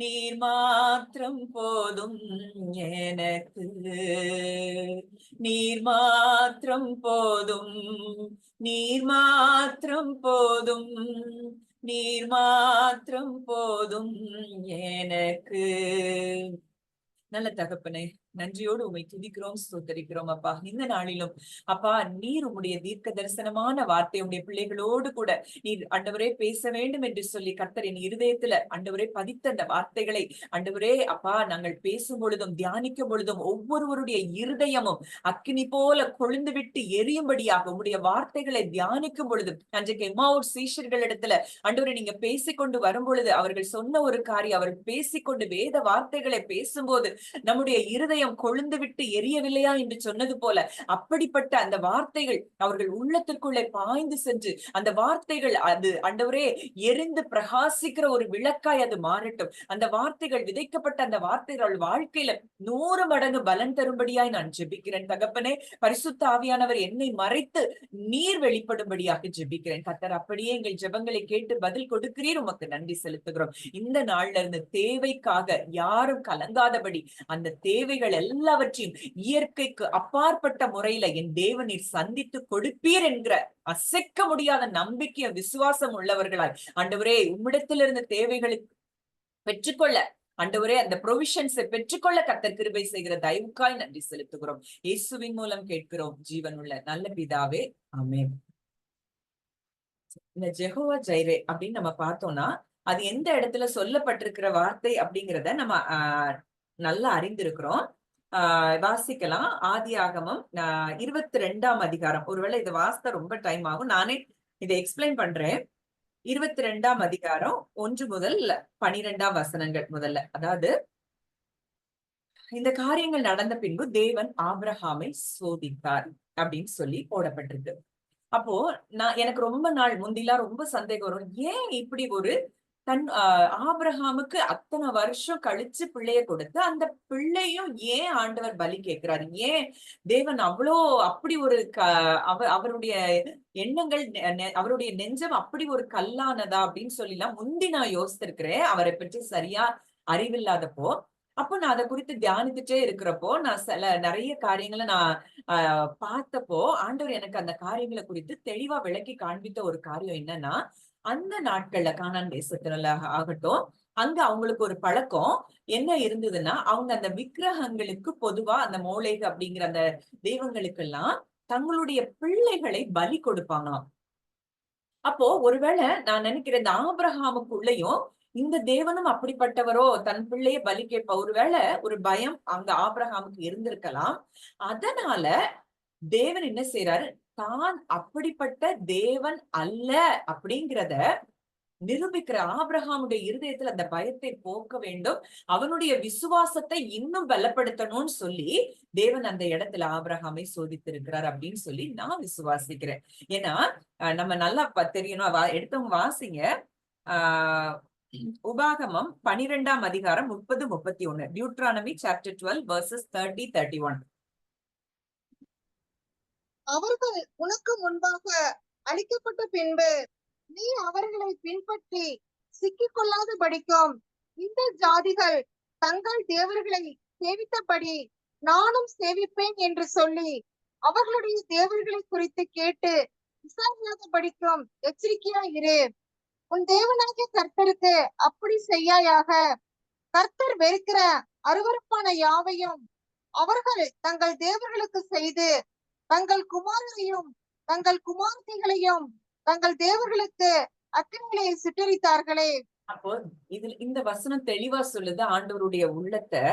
நீர் மாத்திரம் போதும் எனக்கு. நீர் மாத்திரம் போதும், நீர் மாத்திரம் போதும், நீர் மாத்திரம் போதும் எனக்கு. நல்ல தகப்பனே, நன்றியோடு உம்மை துதிக்கிறோம், ஸ்தோத்தரிக்கிறோம் அப்பா. இந்த நாளிலும் அப்பா நீர் உம்முடைய தீர்க்க தரிசனமான வார்த்தை உடைய பிள்ளைகளோடு கூட நீர் ஆண்டவரே பேச வேண்டும் என்று சொல்லி கர்த்தரின் இருதயத்துல ஆண்டவரே பதித்த அந்த வார்த்தைகளை ஆண்டவரே அப்பா நாங்கள் பேசும் பொழுதும் தியானிக்கும் பொழுதும் ஒவ்வொருவருடைய இருதயமும் அக்கினி போல கொழுந்து விட்டு எரியும்படியாக உம்முடைய வார்த்தைகளை தியானிக்கும் பொழுது, அன்றைக்கு எம்மாவூர் சீஷர்களிடத்துல ஆண்டவரே நீங்க பேசிக்கொண்டு வரும் பொழுது அவர்கள் சொன்ன ஒரு காரியம், அவர்கள் பேசிக்கொண்டு வேத வார்த்தைகளை பேசும்போது நம்முடைய இருதயம் கொழுந்து விட்டு எரியவில்லையா என்று சொன்னது போல அப்படிப்பட்ட அந்த வார்த்தைகள் அவர்கள் உள்ளத்திற்குள்ளே பாய்ந்து சென்று அந்த வார்த்தைகள் அது ஆண்டவரே எரிந்து பிரகாசிக்கிற ஒரு விளக்காய் அது மாறட்டும். அந்த வார்த்தைகள் விதைக்கப்பட்ட அந்த வார்த்தைகள் வாழ்க்கையில 100 மடங்கு பலன் தரும்படியாய் நான் ஜெபிக்கிறேன் தகப்பனே. பரிசுத்த ஆவியானவர் என்னை மறைத்து நீர் வெளிப்படும்படியாக ஜெபிக்கிறேன் கர்த்தர். அப்படியே எங்கள் ஜெபங்களை கேட்டு பதில் கொடுக்கிறீர், உமக்கு நன்றி செலுத்துகிறோம். இந்த நாள்ல இருந்து தேவைக்காக யாரும் கலங்காதபடி அந்த தேவைகளை தேவைகள் எல்லாவற்றையும் இயற்கைக்கு அப்பாற்பட்ட முறையில என் தேவன் நீர் சந்தித்து கொடுப்பீர் என்கிற அசைக்க முடியாத நம்பிக்கை விசுவாசம் உள்ளவர்களாய் ஆண்டவரே உம்மிடத்திலிருந்து தேவைகளுக்கு பெற்றுக்கொள்ள, ஆண்டவரே அந்த ப்ரொவிஷன்ஸை பெற்றுக்கொள்ள கர்த்தர் கிருபை செய்கிற தயவுக்காய் நன்றி செலுத்துகிறோம். இயேசுவின் மூலம் கேட்கிறோம் ஜீவனுள்ள நல்ல பிதாவே, ஆமென். இந்த ஜெகோவா ஜைரே அப்படின்னு நம்ம பார்த்தோம்னா அது எந்த இடத்துல சொல்லப்பட்டிருக்கிற வார்த்தை அப்படிங்கிறத நம்ம நல்லா அறிந்திருக்கிறோம். வாசிக்கலாம். ஆதியாகமம் 22ஆம் அதிகாரம். ஒருவேளை இதை வாசித்தா ரொம்ப டைம் ஆகும், நானே இதை எக்ஸ்பிளைன் பண்றேன். 22ஆம் அதிகாரம் 1 முதல் 12ஆம் வசனங்கள் முதல்ல. அதாவது இந்த காரியங்கள் நடந்த பின்பு தேவன் ஆபிரகாமை சோதித்தார் அப்படின்னு சொல்லி போடப்பட்டிருக்கு. அப்போ எனக்கு ரொம்ப நாள் முந்திலாம் ரொம்ப சந்தேகம் வரும், ஏன் இப்படி ஒரு ஆபிரகாமுக்கு அத்தனை வருஷம் கழிச்சு பிள்ளைய கொடுத்து அந்த பிள்ளையும் ஏன் ஆண்டவர் பலி கேட்கிறாரு? ஏன் தேவன் அவ்வளோ அப்படி ஒரு அவருடைய எண்ணங்கள் அவருடைய நெஞ்சம் அப்படி ஒரு கல்லானதா அப்படின்னு சொல்லிலாம் முந்தி நான் யோசித்திருக்கிறேன், அவரை பற்றி சரியா அறிவில்லாதப்போ. அப்போ நான் அதை குறித்து தியானித்துட்டே இருக்கிறப்போ நான் நிறைய காரியங்களை நான் பார்த்தப்போ ஆண்டவர் எனக்கு அந்த காரியங்களை குறித்து தெளிவா விளக்கி காண்பித்த ஒரு காரியம் என்னன்னா, அந்த நாட்கள்ல கானான் தேசத்துல ஆகட்டும், அங்க அவங்களுக்கு ஒரு பழக்கம் என்ன இருந்ததுன்னா, அவங்க அந்த விக்கிரகங்களுக்கு பொதுவா அந்த மோளேக் அப்படிங்கிற அந்த தெய்வங்களுக்கெல்லாம் தங்களுடைய பிள்ளைகளை பலி கொடுப்பாங்களாம். அப்போ ஒருவேளை நான் நினைக்கிறேன் இந்த ஆபிரகாமுக்குள்ளயும் இந்த தேவனும் அப்படிப்பட்டவரோ, தன் பிள்ளைய பலி கேட்ப ஒருவேளை ஒரு பயம் அங்க ஆபிரகாமுக்கு இருந்திருக்கலாம். அதனால தேவன் என்ன செய்யறாரு, தான் அப்படிப்பட்ட தேவன் அல்ல அப்படிங்கிறத நிரூபிக்கிற ஆபிரகாமுடைய இருதயத்துல அந்த பயத்தை போக்க வேண்டும், அவனுடைய விசுவாசத்தை இன்னும் பலப்படுத்தணும்னு சொல்லி தேவன் அந்த இடத்துல ஆபிரகாமை சோதித்திருக்கிறார் அப்படின்னு சொல்லி நான் விசுவாசிக்கிறேன். ஏன்னா நம்ம நல்லா தெரியணும், எடுத்தவங்க வாசிங்க. உபாகமம் 12ஆம் அதிகாரம் 30-31. Deuteronomy chapter 12 versus 30-31. அவர்கள் உனக்கு முன்பாக அழிக்கப்பட்ட பின்பு நீ அவர்களை பின்பற்றி சிக்கிக் கொள்ளாதபடிக்கும் இந்த ஜாதிகள் தங்கள் தேவர்களை சேவித்தபடி நானும் சேவிப்பேன் என்று சொல்லி அவர்களுடைய தேவர்களை குறித்து கேட்டு விசாரியாதபடிக்கும் எச்சரிக்கையா இரு. உன் தேவனாகிய கர்த்தருக்கு அப்படி செய்யாயாக. கர்த்தர் வெறுக்கிற அருவருப்பான யாவையும் அவர்கள் தங்கள் தேவர்களுக்கு செய்து தங்கள் குமாரரையும் தங்கள் குமார்த்திகளையும் தங்கள் தேவர்களுக்கு அக்கினிகளை சுட்டரித்தார்களே. அப்போ இதுல இந்த வசனம் தெளிவா சொல்லுது, ஆண்டவருடைய உள்ளத்தை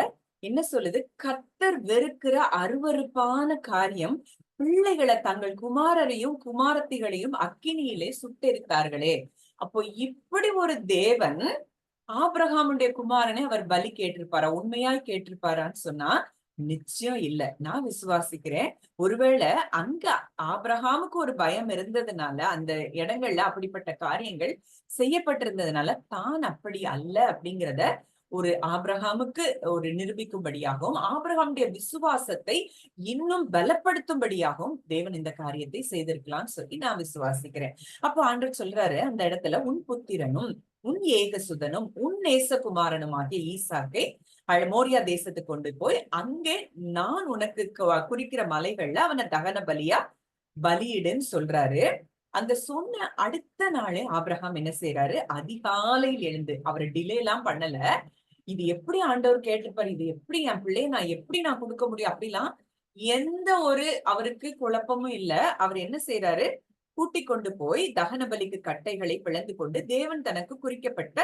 என்ன சொல்லுது, கர்த்தர் வெறுக்கிற அருவருப்பான காரியம் பிள்ளைகளை தங்கள் குமாரரையும் குமாரத்திகளையும் அக்கினியிலே சுட்டெரித்தார்களே. அப்போ இப்படி ஒரு தேவன் ஆபிரகாமுடைய குமாரனை அவர் பலி கேட்டிருப்பாரா, உண்மையாய் கேட்டிருப்பாரான்னு சொன்னா நிச்சயம் இல்ல. நான் விசுவாசிக்கிறேன் ஒருவேளை அங்க ஆபிரகாமுக்கு ஒரு பயம் இருந்ததுனால அந்த இடங்கள்ல அப்படிப்பட்ட காரியங்கள் செய்யப்பட்டிருந்ததுனால தான் அப்படி அல்ல அப்படிங்கிறத ஒரு ஆபிரகாமுக்கு ஒரு நிரூபிக்கும்படியாகவும் ஆபிரகாமுடைய விசுவாசத்தை இன்னும் பலப்படுத்தும்படியாகவும் தேவன் இந்த காரியத்தை செய்திருக்கலாம்னு சொல்லி நான் விசுவாசிக்கிறேன். அப்போ ஆண்டவர் சொல்றாரு அந்த இடத்துல, உன் புத்திரனும் உன் ஏகசுதனும் உன் நேசகுமாரனும் ஆகிய ஈசாக்கை மோரியா தேசத்துக்கு கொண்டு போய் அங்கே நான் உனக்கு குறிக்கிற மலைகள்ல அவனை தகன பலியா பலியிடுன்னு சொல்றாரு. அந்த சொன்ன அடுத்த நாளே ஆபிரகாம் என்ன செய்யறாரு, அதிகாலையில் எழுந்து, அவர் டிலே எல்லாம் பண்ணல. இது எப்படி ஆண்டவர் கேட்டிருப்பாரு, இது எப்படி என் பிள்ளைய நான் கொடுக்க முடியும் அப்படிலாம் எந்த ஒரு அவருக்கு குழப்பமும் இல்ல. அவர் என்ன செய்யறாரு, கூட்டிக் கொண்டு போய் தகன பலிக்கு கட்டைகளை பிளந்து கொண்டு தேவன் தனக்கு குறிக்கப்பட்ட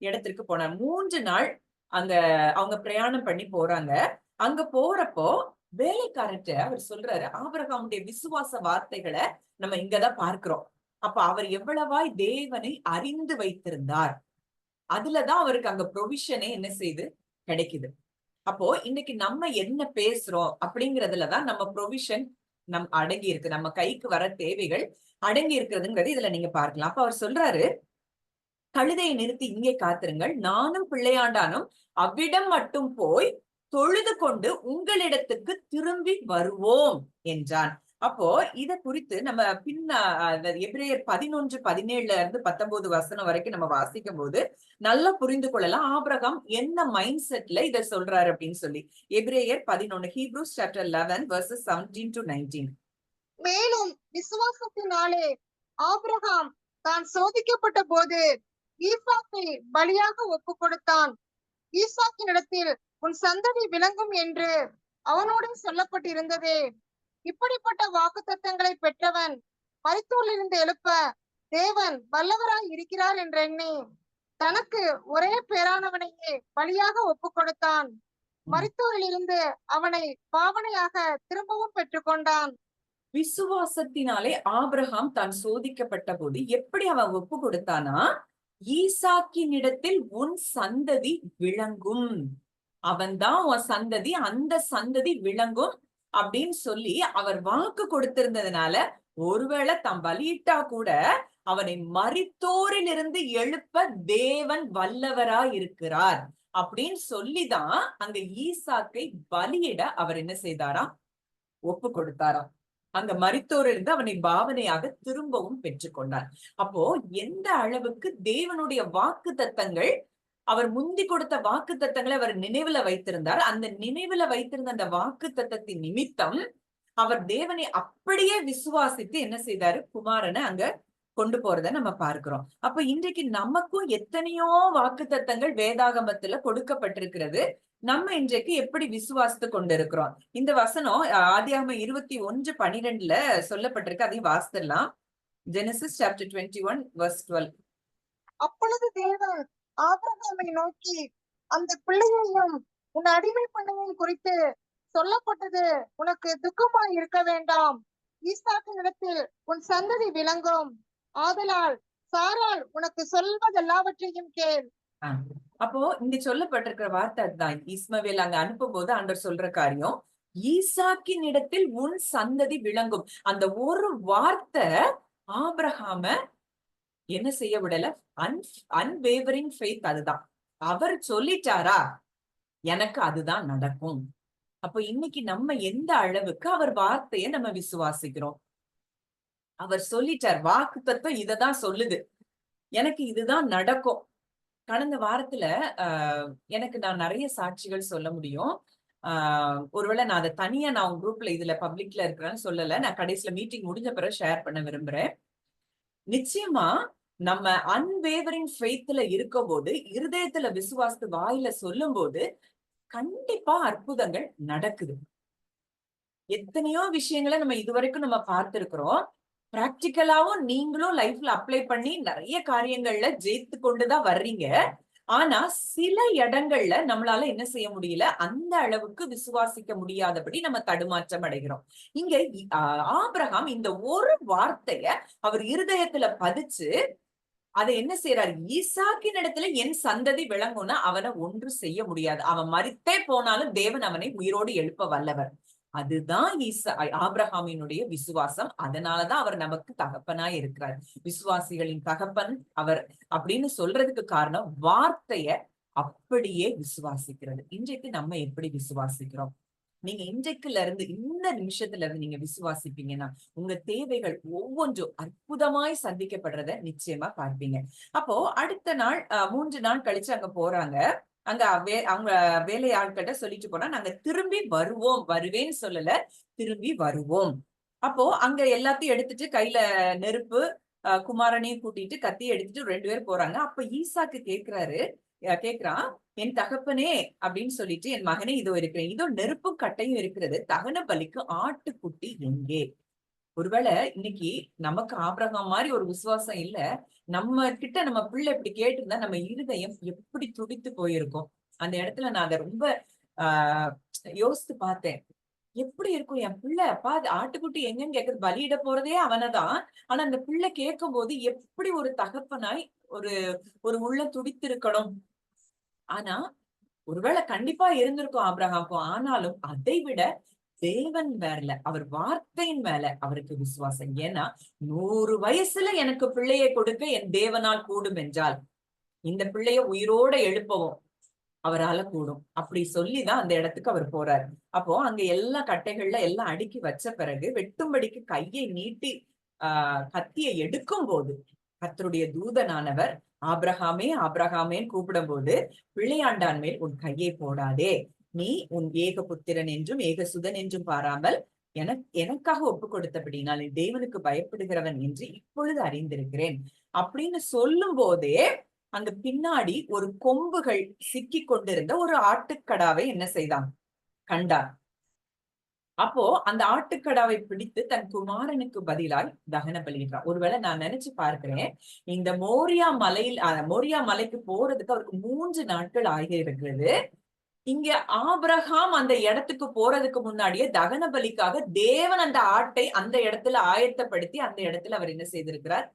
இடத்திற்கு போனார். 3 நாள் அங்க அவங்க பிரயாணம் பண்ணி போறாங்க. அங்க போறப்போ வேலைக்காரர்கிட்ட அவர் சொல்றாரு, ஆபிரகாமுடைய விசுவாச வார்த்தைகளை நம்ம இங்கதான் பார்க்கிறோம். அப்ப அவர் எவ்வளவாய் தேவனை அறிந்து வைத்திருந்தார், அதுலதான் அவருக்கு அங்க ப்ரொவிஷனே என்ன செய்து கிடைக்குது. அப்போ இன்னைக்கு நம்ம என்ன பேசுறோம் அப்படிங்கறதுலதான் நம்ம ப்ரொவிஷன் அடங்கி இருக்கு, நம்ம கைக்கு வர தேவைகள் அடங்கி இருக்கிறதுங்கிறது இதுல நீங்க பார்க்கலாம். அப்ப அவர் சொல்றாரு, கழுதையை நிறுத்தி இங்கே காத்திருங்கள், நானும் பிள்ளையாண்டானும் அவ்விடம் மட்டும் போய் தொழுது கொண்டு உங்களிடத்துக்கு திரும்பி வருவோம் என்றான். அப்போ இத குறித்து நம்ம எபிரேயர் 11:17 இருந்து 19 வசனம் வரைக்கும் நம்ம வாசிக்கும் போது நல்லா புரிந்து கொள்ளலாம் ஆபிரகாம் என்ன மைண்ட் செட்ல இத சொல்றாரு அப்படின்னு சொல்லி. எபிரேயர் 11, Hebrews chapter 11 verses 17 to 19. மேலும் விசுவாசத்தினாலே ஆபிரகாம் தான் சோதிக்கப்பட்ட போது ஈசாக்கை பலியாக ஒப்பு கொடுத்தான். ஈசாக்கினிடத்தில் உன் சந்ததி விளங்கும் என்று அவனோடு சொல்லப்பட்டிருந்ததே. இப்படிப்பட்ட வாக்குத்தத்தங்களை பெற்றவன் மரித்தோரிலிருந்து எழுப்ப தேவன் வல்லவராய் இருக்கிறார் என்றெண்ணி தனக்கு ஒரே பேரானவனையே பலியாக ஒப்பு கொடுத்தான். மரித்தோரிலிருந்து அவனை பாவனையாக திரும்பவும் பெற்றுக்கொண்டான். விசுவாசத்தினாலே ஆபிரகாம் தான் சோதிக்கப்பட்ட போது எப்படி அவன் ஒப்பு கொடுத்தானா, ஈசாக்கினிடத்தில் உன் சந்ததி விளங்கும், அவன்தான் உன் சந்ததி, அந்த சந்ததி விளங்கும் அப்படின்னு சொல்லி அவர் வாக்கு கொடுத்திருந்ததுனால ஒருவேளை தாம் பலியிட்டா கூட அவனை மரித்தோரிலிருந்து எழுப்ப தேவன் வல்லவராய் இருக்கிறார் அப்படின்னு சொல்லிதான் அங்க ஈசாக்கை பலியிட அவர் என்ன செய்தாராம், ஒப்பு கொடுத்தாராம். அங்க மரித்தோரிலிருந்து அவனை பாவனையாக திரும்பவும் பெற்றுக்கொண்டார். அப்போ எந்த அளவுக்கு தேவனுடைய வாக்கு தத்தங்கள், அவர் முந்தி கொடுத்த வாக்கு தத்தங்களை அவர் நினைவுல வைத்திருந்தார். அந்த நினைவுல வைத்திருந்த அந்த வாக்கு தத்தத்தின் நிமித்தம் அவர் தேவனை அப்படியே விசுவாசித்து என்ன செய்தாரு, குமாரனை அங்க கொண்டு போறத நம்ம பார்க்கிறோம். அப்ப இன்றைக்கு நமக்கும் எத்தனையோ வாக்கு தத்தங்கள் வேதாகமத்துல கொடுக்கப்பட்டிருக்கிறது. நம்ம இன்றைக்கு எப்படி விசுவாசித்து கொண்டிருக்கிறோம்? இந்த வசனம் ஆதியாகமம் 21:12 சொல்லப்பட்டிருக்கு. அதையும் வாசிடலாம். Genesis chapter 21 verse 12. அப்பொழுது தேவன் ஆபிரகாமை நோக்கி, அந்த பிள்ளையையும் உன் அடிமை பண்ணையும் குறித்து சொல்லப்பட்டது உனக்கு துக்கமாய் இருக்க வேண்டாம். ஈசாக்கினிடத்தில் உன் சந்ததி விளங்கும். ஆதலால் சாராள் உனக்கு சொல்வதெல்லாவற்றையும் கேள். அப்போ இங்க சொல்லப்பட்டிருக்கிற வார்த்தை அதுதான். இஸ்மவேல் அங்க அனுப்பும் போது ஆண்டவர் சொல்ற காரியம், ஈசாக்கின் இடத்தில் உன் சந்ததி விளங்கும். அந்த ஒரு வார்த்தை ஆபிரகாம என்ன செய்ய விடல, அன்வேவரிங் ஃபெய்த். அதுதான் அவர் சொல்லிட்டாரா, எனக்கு அதுதான் நடக்கும். அப்போ இன்னைக்கு நம்ம எந்த அளவுக்கு அவர் வார்த்தையை நம்ம விசுவாசிக்கிறோம்? அவர் சொல்லிட்டார், வாக்கு தத்துவம் இததான் சொல்லுது, எனக்கு இதுதான் நடக்கும். கடந்த வாரத்துல எனக்கு நான் நிறைய சாட்சிகள் சொல்ல முடியும். ஒருவேளை நான் அதை தனியா நான் உங்க குரூப்ல இதுல பப்ளிக்ல இருக்கிறேன்னு சொல்லல, நான் கடைசியில மீட்டிங் முடிஞ்ச பிறகு ஷேர் பண்ண விரும்புறேன். நிச்சயமா நம்ம அன்வேவரிங் ஃபெய்த்ல இருக்கும் போது, இருதயத்துல விசுவாசத்து வாயில சொல்லும் போது கண்டிப்பா அற்புதங்கள் நடக்குது. எத்தனையோ விஷயங்களை நம்ம இதுவரைக்கும் நம்ம பார்த்திருக்கிறோம். பிராக்டிக்கலாவும் நீங்களும் லைஃப்ல அப்ளை பண்ணி நிறைய காரியங்கள்ல ஜெயித்து கொண்டுதான் வர்றீங்க. ஆனா சில இடங்கள்ல நம்மளால என்ன செய்ய முடியல, அந்த அளவுக்கு விசுவாசிக்க முடியாதபடி நம்ம தடுமாற்றம் அடைகிறோம். இங்க ஆபிரகாம் இந்த ஒரு வார்த்தைய அவர் இருதயத்துல பதிச்சு அதை என்ன செய்யறாரு, ஈசாக்கின் இடத்துல என் சந்ததி விளங்கும்னா அவனை ஒன்று செய்ய முடியாது. அவன் மரித்தே போனாலும் தேவன் அவனை உயிரோடு எழுப்ப வல்லவர். அதுதான் ஆபிரகாமினுடைய விசுவாசம். அதனாலதான் அவர் நமக்கு தகப்பனாய் இருக்கிறார். விசுவாசிகளின் தகப்பன் அவர் அப்படின்னு சொல்றதுக்கு காரணம் வார்த்தைய அப்படியே விசுவாசிக்கிறது. இன்றைக்கு நம்ம எப்படி விசுவாசிக்கிறோம்? நீங்க இன்றைக்குல இருந்து, இந்த நிமிஷத்துல இருந்து நீங்க விசுவாசிப்பீங்கன்னா உங்க தேவைகள் ஒவ்வொன்றும் அற்புதமாய் சந்திக்கப்படுறத நிச்சயமா பார்ப்பீங்க. அப்போ அடுத்த நாள் 3 நாள் கழிச்சு அங்க போறாங்க. அங்க அவங்க வேலை ஆட்கிட்ட சொல்லிட்டு போனா, நாங்க திரும்பி வருவேன்னு சொல்லல, திரும்பி வருவோம். அப்போ அங்க எல்லாத்தையும் எடுத்துட்டு கையில நெருப்பு, குமாரனையும் கூட்டிட்டு கத்தியை எடுத்துட்டு 2 பேர் போறாங்க. அப்ப ஈசாக்கு கேக்குறான், என் தகப்பனே அப்படின்னு சொல்லிட்டு, என் மகனே இதோ இருக்கிறேன், இதோ நெருப்பும் கட்டையும் இருக்கிறது, தகன பலிக்கு ஆட்டுக்குட்டி எங்கே? ஒருவேளை இன்னைக்கு நமக்கு ஆபிரகாம் மாதிரி ஒரு விசுவாசம் இல்ல, நம்ம கிட்ட நம்ம பிள்ளை இப்படி கேட்டிருந்தா நம்ம இருதயம் எப்படி துடித்து போயிருக்கும். அந்த இடத்துல நான் அதை ரொம்ப யோசித்து பார்த்தேன். எப்படி இருக்கும் என் பிள்ளை, அப்பா ஆட்டுக்குட்டி எங்கன்னு கேக்குறது, பலியிட போறதே அவனதான். ஆனா அந்த பிள்ளை கேட்கும் போது எப்படி ஒரு தகப்பனாய் ஒரு உள்ள துடித்திருக்கணும். ஆனா ஒருவேளை கண்டிப்பா இருந்திருக்கும் ஆபிரகாமுக்கும். ஆனாலும் அதை விட தேவன் மேல, அவர் வார்த்தையின் மேல அவருக்கு விசுவாசம். ஏன்னா 100 வயசுல எனக்கு பிள்ளையை கொடுக்க என் தேவனால் கூடும் என்றால், இந்த பிள்ளைய உயிரோட எழுப்பவும் அவரால கூடும் அப்படி சொல்லிதான் அந்த இடத்துக்கு அவர் போறாரு. அப்போ அங்க எல்லா கட்டைகள்ல எல்லாம் அடுக்கி வச்ச பிறகு வெட்டும்படிக்கு கையை நீட்டி கத்தியை எடுக்கும் போது கர்த்தருடைய தூதனானவர் ஆபிரகாமே ஆபிரகாமேன்னு கூப்பிடும் போது, பிள்ளையாண்டான் மேல் உன் கையை போடாதே, நீ உன் ஏகபுத்திரன் என்றும் ஏகசுதன் என்றும் பாராமல் எனக்காக ஒப்பு கொடுத்தபடினால் தேவனுக்கு பயப்படுகிறவன் என்று இப்பொழுது அறிந்திருக்கிறேன் அப்படின்னு சொல்லும் போதே அங்க பின்னாடி ஒரு கொம்புகள் சிக்கி கொண்டிருந்த ஒரு ஆட்டுக்கடாவை என்ன செய்தான், கண்டார். அப்போ அந்த ஆட்டுக்கடாவை பிடித்து தன் குமாரனுக்கு பதிலாய் தகன பலியிடுறான். ஒருவேளை நான் நினைச்சு பார்க்கிறேன், இந்த மோரியா மலைக்கு போறதுக்கு அவருக்கு 3 நாட்கள் ஆகி இருக்கிறது. இங்க ஆபிரகாம் அந்த இடத்துக்கு போறதுக்கு முன்னாடியே தகன பலிக்காக தேவன் அந்த ஆட்டை அந்த இடத்துல ஆயத்தப்படுத்தி அந்த இடத்துல அவர் என்ன செய்திருக்கிறார்,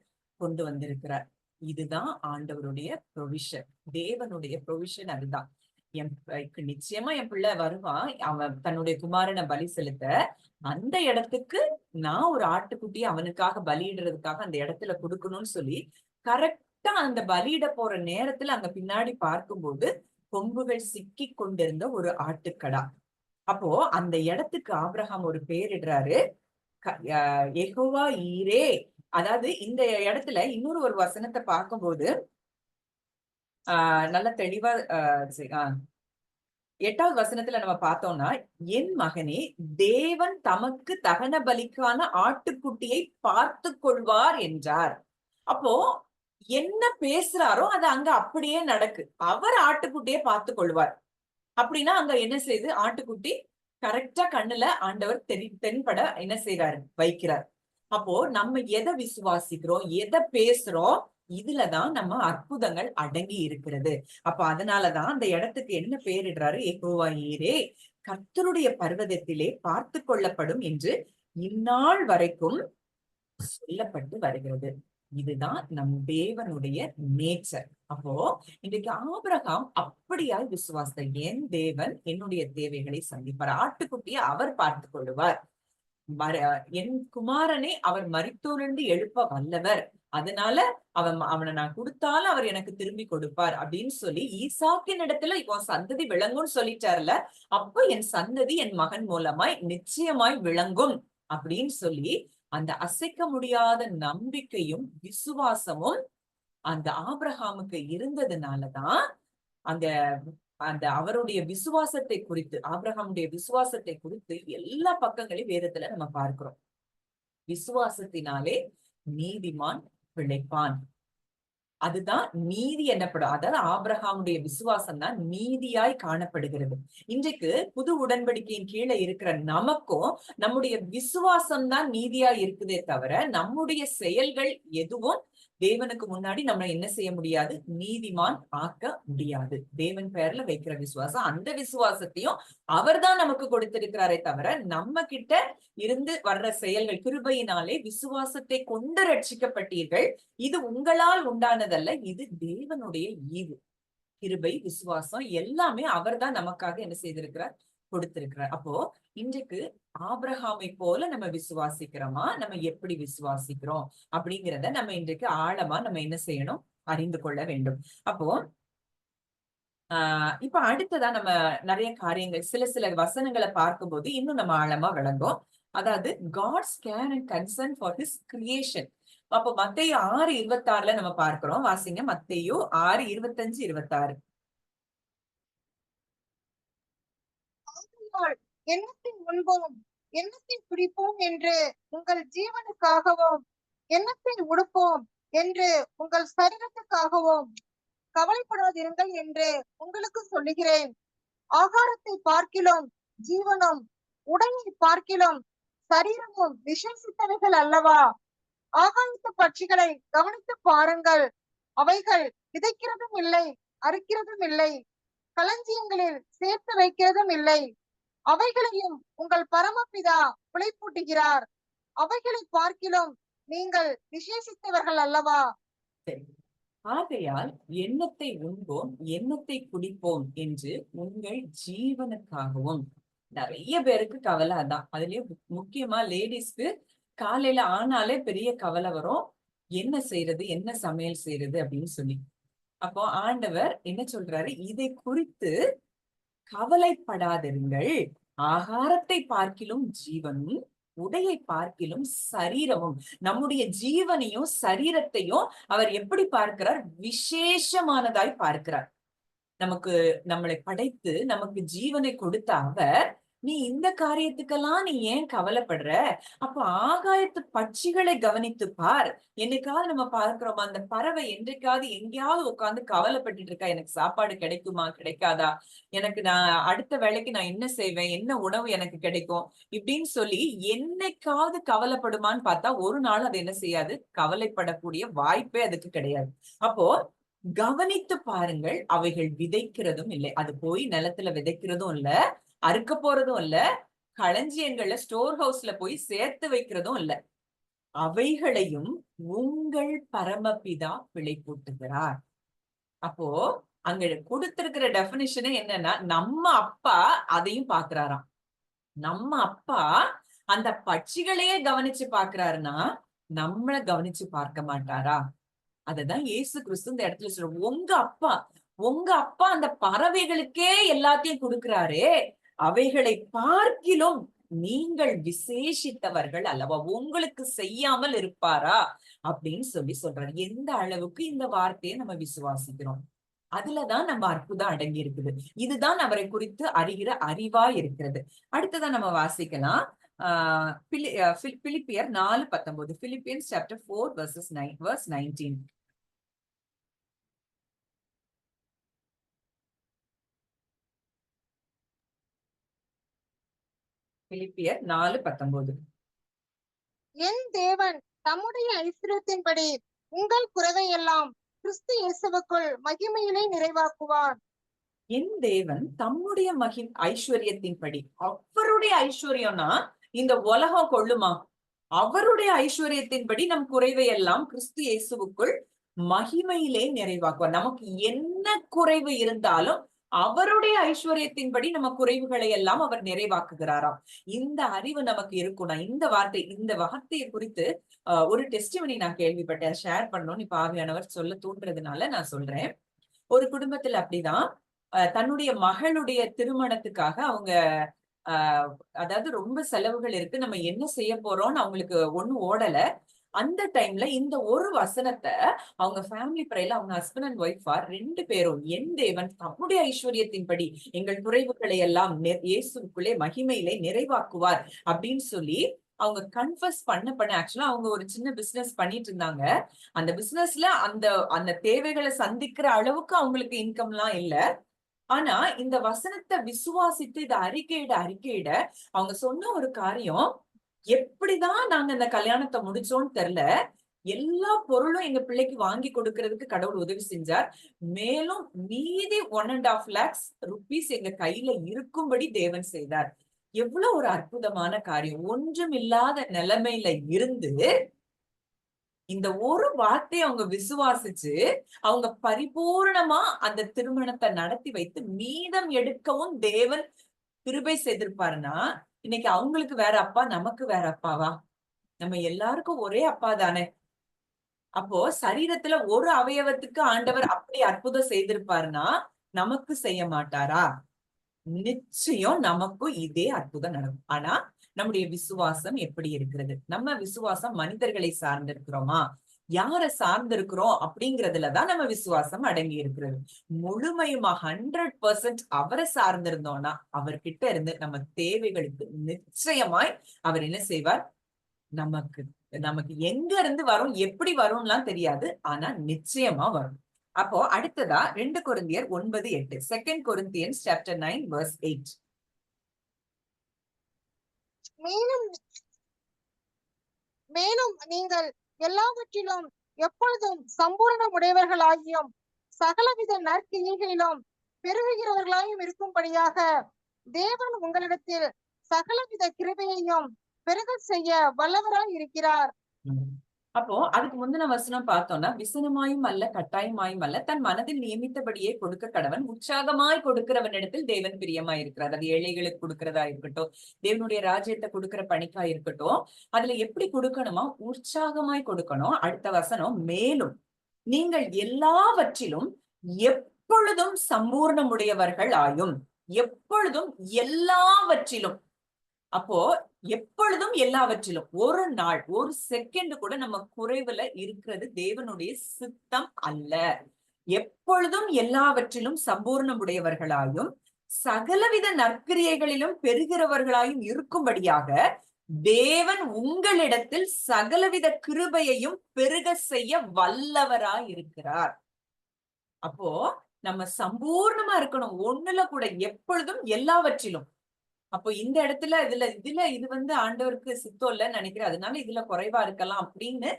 கொண்டு வந்திருக்கிறார். இதுதான் ஆண்டவருடைய ப்ரொவிஷன், தேவனுடைய ப்ரொவிஷன். அதுதான் நிச்சயமா என் பிள்ளை வருவான், அவன் தன்னுடைய குமாரனை பலி செலுத்த. அந்த இடத்துக்கு நான் ஒரு ஆட்டுக்குட்டி அவனுக்காக பலியிடுறதுக்காக அந்த இடத்துல கொடுக்கணும்னு சொல்லி கரெக்டா அந்த பலியிட போற நேரத்துல அங்க பின்னாடி பார்க்கும்போது கொம்புகள் சிக்கி கொண்டிருந்த ஒரு ஆட்டுக்கடா. அப்போ அந்த இடத்துக்கு ஆபிரகாம் ஒரு பேரிடுறாரு, யெகோவா ஈரே. அதாவது இந்த இடத்துல இன்னொரு ஒரு வசனத்தை பார்க்கும்போது நல்ல தெளிவா 8வது வசனத்துல நம்ம பார்த்தோம்னா, என் மகனே, தேவன் தமக்கு தகன பலிக்கான ஆட்டுக்குட்டியை பார்த்து கொள்வார் என்றார். அப்போ என்ன பேசுறாரோ அது அங்க அப்படியே நடக்கு. அவர் ஆட்டுக்குட்டியை பார்த்து கொள்வார் அப்படின்னா அங்க என்ன செய்யுது, ஆட்டுக்குட்டி கரெக்டா கண்ணுல ஆண்டவர் தென்பட என்ன செய்யறாரு, வைக்கிறார். அப்போ நம்ம எதை விசுவாசிக்கிறோம், எதை பேசுறோம், இதுலதான் நம்ம அற்புதங்கள் அடங்கி இருக்கிறது. அப்ப அதனாலதான் அந்த இடத்துக்கு என்ன பேரிடுறாரு, யெகோவா ஈரே, கர்த்தருடைய பர்வதத்திலே பார்த்து கொள்ளப்படும் என்று இந்நாள் வரைக்கும் சொல்லப்பட்டு வருகிறது. இதுதான் நம் தேவனுடைய நேச்சர். அப்போ இன்றைக்கு ஆபிரகாம் அப்படியாய் விசுவாசம், என் தேவன் என்னுடைய தேவைகளை சந்திப்பார், ஆட்டுக்குட்டியை அவர் பார்த்து கொள்ளுவார், என் குமாரனை அவர் மரித்தோரிலிருந்து எழுப்ப வல்லவர், அதனால அவனை நான் கொடுத்தாலும் அவர் எனக்கு திரும்பி கொடுப்பார் அப்படின்னு சொல்லி ஈசாக்கின் இடத்துல இப்போ சந்ததி விளங்கும்னு சொல்லிட்டாருல. அப்போ என் சந்ததி என் மகன் மூலமாய் நிச்சயமாய் விளங்கும் அப்படின்னு சொல்லி அந்த அசைக்க முடியாத நம்பிக்கையும் விசுவாசமும் அந்த ஆபிரகாமுக்கு இருந்ததுனாலதான் அந்த அந்த அவருடைய விசுவாசத்தை குறித்து, ஆபிரகாமுடைய விசுவாசத்தை குறித்து எல்லா பக்கங்களையும் வேதத்துல நம்ம பார்க்கிறோம். விசுவாசத்தினாலே நீதிமான் பிழைப்பான். அதுதான் நீதி எனப்படும். அதாவது ஆபிரகாமுடைய விசுவாசம் தான் நீதியாய் காணப்படுகிறது. இன்றைக்கு புது உடன்படிக்கையின் கீழே இருக்கிற நமக்கும் நம்முடைய விசுவாசம் தான் நீதியாய் இருக்குதே தவிர நம்முடைய செயல்கள் எதுவும் தேவனுக்கு முன்னாடி நம்ம என்ன செய்ய முடியாது, நீதிமான் ஆக்க முடியாது. தேவன் பெயர்ல வைக்கிற விசுவாசம், அந்த விசுவாசத்தையும் அவர் தான் நமக்கு கொடுத்திருக்கிறாரே தவிர நம்ம கிட்ட இருந்து வர்ற செயல்கள், கிருபையினாலே விசுவாசத்தை கொண்டு ரட்சிக்கப்பட்டீர்கள், இது உங்களால் உண்டானதல்ல, இது தேவனுடைய ஈவு. கிருபை, விசுவாசம் எல்லாமே அவர் தான் நமக்காக என்ன செய்திருக்கிறார், கொடுத்திருக்கிறார். அப்போ இன்றைக்கு ஆபிரகாமை போல நம்ம விசுவாசிக்கிறோமா, நம்ம எப்படி விசுவாசிக்கிறோம் அப்படிங்கிறத நம்ம இன்றைக்கு ஆழமா நம்ம என்ன செய்யணும், அறிந்து கொள்ள வேண்டும். அப்போ இப்ப அடுத்ததா நம்ம நிறைய காரியங்கள், சில வசனங்களை பார்க்கும்போது இன்னும் நம்ம ஆழமா விளங்கும். அதாவது God's care and concern for his creation. அப்போ மத்தேயு 6:26 நம்ம பார்க்கிறோம். வாசிங்க, மத்தேயு 6:25-26. எண்ணத்தை உண்போம், எண்ணத்தை குடிப்போம் என்று உங்கள் ஜீவனுக்காகவும், எண்ணத்தை உடுப்போம் என்று உங்கள் சரீரத்துக்காகவும் கவலைப்படாதிருங்கள் என்று உங்களுக்கு சொல்லுகிறேன். ஆகாரத்தை பார்க்கிலும் ஜீவனும், உடையை பார்க்கிலும் சரீரமும் விசேஷித்தவைகள் அல்லவா? ஆகாயத்து பட்சிகளை கவனித்து பாருங்கள், அவைகள் விதைக்கிறதும் இல்லை, அறுக்கிறதும் இல்லை, களஞ்சியங்களில் சேர்த்து வைக்கிறதும் இல்லை, அவைகளையும் உங்கள் பரமபிதா பிழைப்பூட்டுகிறார். அவைகளை பார்க்கிலும் நீங்கள் விசேஷித்தவர்கள் அல்லவா? ஆகையால் எண்ணத்தை உண்போம், எண்ணத்தை குடிப்போம் என்று உங்கள் ஜீவனுக்காகவும். நிறைய பேருக்கு கவலை அதான். அதுலயும் முக்கியமா லேடிஸ்க்கு காலையில ஆனாலே பெரிய கவலை வரும், என்ன செய்யறது, என்ன சமையல் செய்யறது அப்படின்னு சொல்லி. அப்போ ஆண்டவர் என்ன சொல்றாரு, இதை குறித்து கவலைப்படாதிருங்கள். ஆகாரத்தை பார்க்கிலும் ஜீவனும், உடையை பார்க்கிலும் சரீரமும். நம்முடைய ஜீவனையும் சரீரத்தையும் அவர் எப்படி பார்க்கிறார்? விசேஷமானதாய் பார்க்கிறார். நமக்கு நம்மளை படைத்து நமக்கு ஜீவனை கொடுத்த அவர், நீ இந்த காரியத்துக்கெல்லாம் நீ ஏன் கவலைப்படுற? அப்ப ஆகாயத்து பட்சிகளை கவனித்து பார். என்னைக்காவது நம்ம பார்க்கிறோமா? அந்த பறவை என்றைக்காவது எங்கேயாவது உட்கார்ந்து கவலைப்பட்டுட்டு இருக்கா, எனக்கு சாப்பாடு கிடைக்குமா கிடைக்காதா, எனக்கு நான் அடுத்த வேளைக்கு நான் என்ன செய்வேன், என்ன உணவு எனக்கு கிடைக்கும் இப்படின்னு சொல்லி என்னைக்காவது கவலைப்படுமான்னு பார்த்தா ஒரு நாள் அது என்ன செய்யாது, கவலைப்படக்கூடிய வாய்ப்பே அதுக்கு கிடையாது. அப்போ கவனித்து பாருங்கள், அவைகள் விதைக்கிறதும் இல்லை, அது போய் நிலத்துல விதைக்கிறதும் இல்ல, அறுக்க போறதும் இல்ல, களஞ்சியங்கள்ல ஸ்டோர் ஹவுஸ்ல போய் சேர்த்து வைக்கிறதும் இல்ல, அவைகளையும் உங்கள் பரமபிதா பிழைப்பூட்டுகிறார். அப்போ அங்க கொடுத்திருக்கிற டெபினிஷனே என்னன்னா, நம்ம அப்பா அதையும் பாக்குறாராம். நம்ம அப்பா அந்த பட்சிகளையே கவனிச்சு பாக்குறாருன்னா நம்மள கவனிச்சு பார்க்க மாட்டாரா? அததான் இயேசு கிறிஸ்து இந்த இடத்துல சொல்ற, உங்க அப்பா அந்த பறவைகளுக்கே எல்லாத்தையும் கொடுக்கிறாரே, அவைகளை பார்க்கிலும் நீங்கள் விசேஷித்தவர்கள் அல்லவா, உங்களுக்கு செய்யாமல் இருப்பாரா அப்படின்னு சொல்லி சொல்றாரு. எந்த அளவுக்கு இந்த வார்த்தையை நம்ம விசுவாசிக்கிறோம், அதுலதான் நம்ம அற்புதம் அடங்கி இருக்குது. இதுதான் அவரை குறித்து அறிகிற அறிவா இருக்கிறது. அடுத்ததான் நம்ம வாசிக்கலாம். பிலிப்பியர் 4:19. Philippians chapter 4 verse 19. பிலிப்பியர் 4:19. என் தேவன் தம்முடைய ஐஸ்வர்யத்தின்படி உங்கள் குறைவையெல்லாம் கிறிஸ்து இயேசுவுக்குள் மகிமையிலே நிறைவாக்குவார். என் தேவன் தம்முடைய ஐஸ்வர்யத்தின்படி, அவருடைய ஐஸ்வர்யம்னா இந்த உலகம் கொள்ளுமா? அவருடைய ஐஸ்வர்யத்தின்படி நம் குறைவை எல்லாம் கிறிஸ்து இயேசுவுக்குள் மகிமையிலே நிறைவாக்குவார். நமக்கு என்ன குறைவு இருந்தாலும் அவருடைய ஐஸ்வர்யத்தின்படி நம்ம குறைவுகளை எல்லாம் அவர் நிறைவாக்குகிறாராம். இந்த அறிவு நமக்கு இருக்கும்னா, இந்த வார்த்தையை குறித்து ஒரு டெஸ்டிமனி நான் கேள்விப்பட்டேன், ஷேர் பண்ணணும்னு இப்ப ஆவியானவர் சொல்ல தூண்டுறதுனால நான் சொல்றேன். ஒரு குடும்பத்துல அப்படிதான் தன்னுடைய மகளுடைய திருமணத்துக்காக அவங்க அதாவது ரொம்ப செலவுகள் இருக்கு, நம்ம என்ன செய்ய போறோம்னு அவங்களுக்கு ஒண்ணும் ஓடல. அந்த டைம்ல இந்த ஒரு வசனத்தை அவங்க ஃபேமிலி ப்ரேயர்ல, அவங்க ஹஸ்பண்ட் அண்ட் ஒய்ஃபா 2 பேரும், என் தேவன் தம்முடைய ஐஸ்வர்யத்தின்படி எங்கள் குறைவுகளை எல்லாம் இயேசுக்குள்ளே மகிமையிலே நிறைவாக்குவார் அப்படின்னு சொல்லி அவங்க கன்ஃபஸ் பண்ண ஆக்சுவலா அவங்க ஒரு சின்ன பிசினஸ் பண்ணிட்டு இருந்தாங்க. அந்த பிசினஸ்ல அந்த தேவைகளை சந்திக்கிற அளவுக்கு அவங்களுக்கு இன்கம் எல்லாம் இல்ல. ஆனா இந்த வசனத்தை விசுவாசித்து இதை அறிக்கையிட அவங்க சொன்ன ஒரு காரியம், எப்படிதான் நாங்க இந்த கல்யாணத்தை முடிச்சோம்னு தெரியல, எல்லா பொருளும் எங்க பிள்ளைக்கு வாங்கி கொடுக்கறதுக்கு கடவுள் உதவி செஞ்சார். மேலும் மீதி 1.5 lakhs rupees எங்க கையில இருக்கும்படி தேவன் செய்தார். எவ்வளவு ஒரு அற்புதமான காரியம்! ஒன்றும் இல்லாத நிலைமையில இருந்து இந்த ஒரு வார்த்தையை அவங்க விசுவாசிச்சு அவங்க பரிபூர்ணமா அந்த திருமணத்தை நடத்தி வைத்து மீதம் எடுக்கவும் தேவன் கிருபை செய்திருப்பாருன்னா, இன்னைக்கு அவங்களுக்கு வேற அப்பா, நமக்கு வேற அப்பாவா? நம்ம எல்லாருக்கும் ஒரே அப்பா தானே. அப்போ சரீரத்துல ஒரு அவயவத்துக்கு ஆண்டவர் அப்படி அற்புதம் செய்திருப்பாருன்னா நமக்கு செய்ய மாட்டாரா? நிச்சயம் நமக்கும் இதே அற்புதம் நடக்கும். ஆனா நம்முடைய விசுவாசம் எப்படி இருக்கிறது? நம்ம விசுவாசம் மனிதர்களை சார்ந்திருக்கிறோமா, யார சார்ந்திருக்கிறோம் அப்படிங்கிறதுலதான் நம்ம விசுவாசம் அடங்கி இருக்கிறது. முழுமையுமா 100% அவரை சார்ந்திருந்தோம்னா, அவர்கிட்ட இருந்து நம்ம தேவைகளுக்கு நிச்சயமாய் அவர் என்ன செய்வார்? நமக்கு நமக்கு எங்க இருந்து வரும், எப்படி வரும்லாம் தெரியாது, ஆனா நிச்சயமா வரும். அப்போ அடுத்ததா 2 கொரிந்தியர் 9:8. 2 Corinthians chapter 9 verse 8. மேலும் நீங்கள் எல்லாவற்றிலும் எப்பொழுதும் சம்பூரணமுடையவர்களாகியும் சகலவித நற்கிரியைகளிலும் பெருகுகிறவர்களாயும் இருக்கும்படியாக தேவன் உங்களிடத்தில் சகலவித கிருபையையும் பெருக செய்ய வல்லவராய் இருக்கிறார். அப்போ அதுக்கு முந்தின வசனம் பார்த்தோம்னா, விசனமாயும் அல்ல கட்டாயமாயும் அல்ல, தன் மனதில் நியமித்தபடியே கொடுக்க கடவன், உற்சாகமாய் கொடுக்கிறவனிடத்தில் தேவன் பிரியமாய் இருக்கிறார். அது ஏழைகளுக்கு கொடுக்கிறதா இருக்கட்டும், தேவனுடைய ராஜ்யத்தை கொடுக்கிற பணிக்கா இருக்கட்டும், அதுல எப்படி கொடுக்கணுமா? உற்சாகமாய் கொடுக்கணும். அடுத்த வசனம், மேலும் நீங்கள் எல்லாவற்றிலும் எப்பொழுதும் சம்பூர்ணமுடையவர்கள் ஆயும். எப்பொழுதும் எல்லாவற்றிலும். அப்போ எப்பொழுதும் எல்லாவற்றிலும், ஒரு நாள் ஒரு செகண்ட் கூட நம்ம குறைவுல இருக்கிறது தேவனுடைய சித்தம் அல்ல. எப்பொழுதும் எல்லாவற்றிலும் சம்பூர்ணமுடையவர்களாயும் சகலவித நற்கிரியைகளிலும் பெறுகிறவர்களாயும் இருக்கும்படியாக தேவன் உங்களிடத்தில் சகலவித கிருபையையும் பெருக செய்ய வல்லவராய் இருக்கிறார். அப்போ நம்ம சம்பூர்ணமா இருக்கணும், ஒண்ணுல கூட, எப்பொழுதும் எல்லாவற்றிலும். அப்போ இந்த இடத்துல இது ஆண்டவருக்கு சித்தம் இல்லைன்னு நினைக்கிறேன், அதனால இதுல குறைவா இருக்கலாம் அப்படின்னு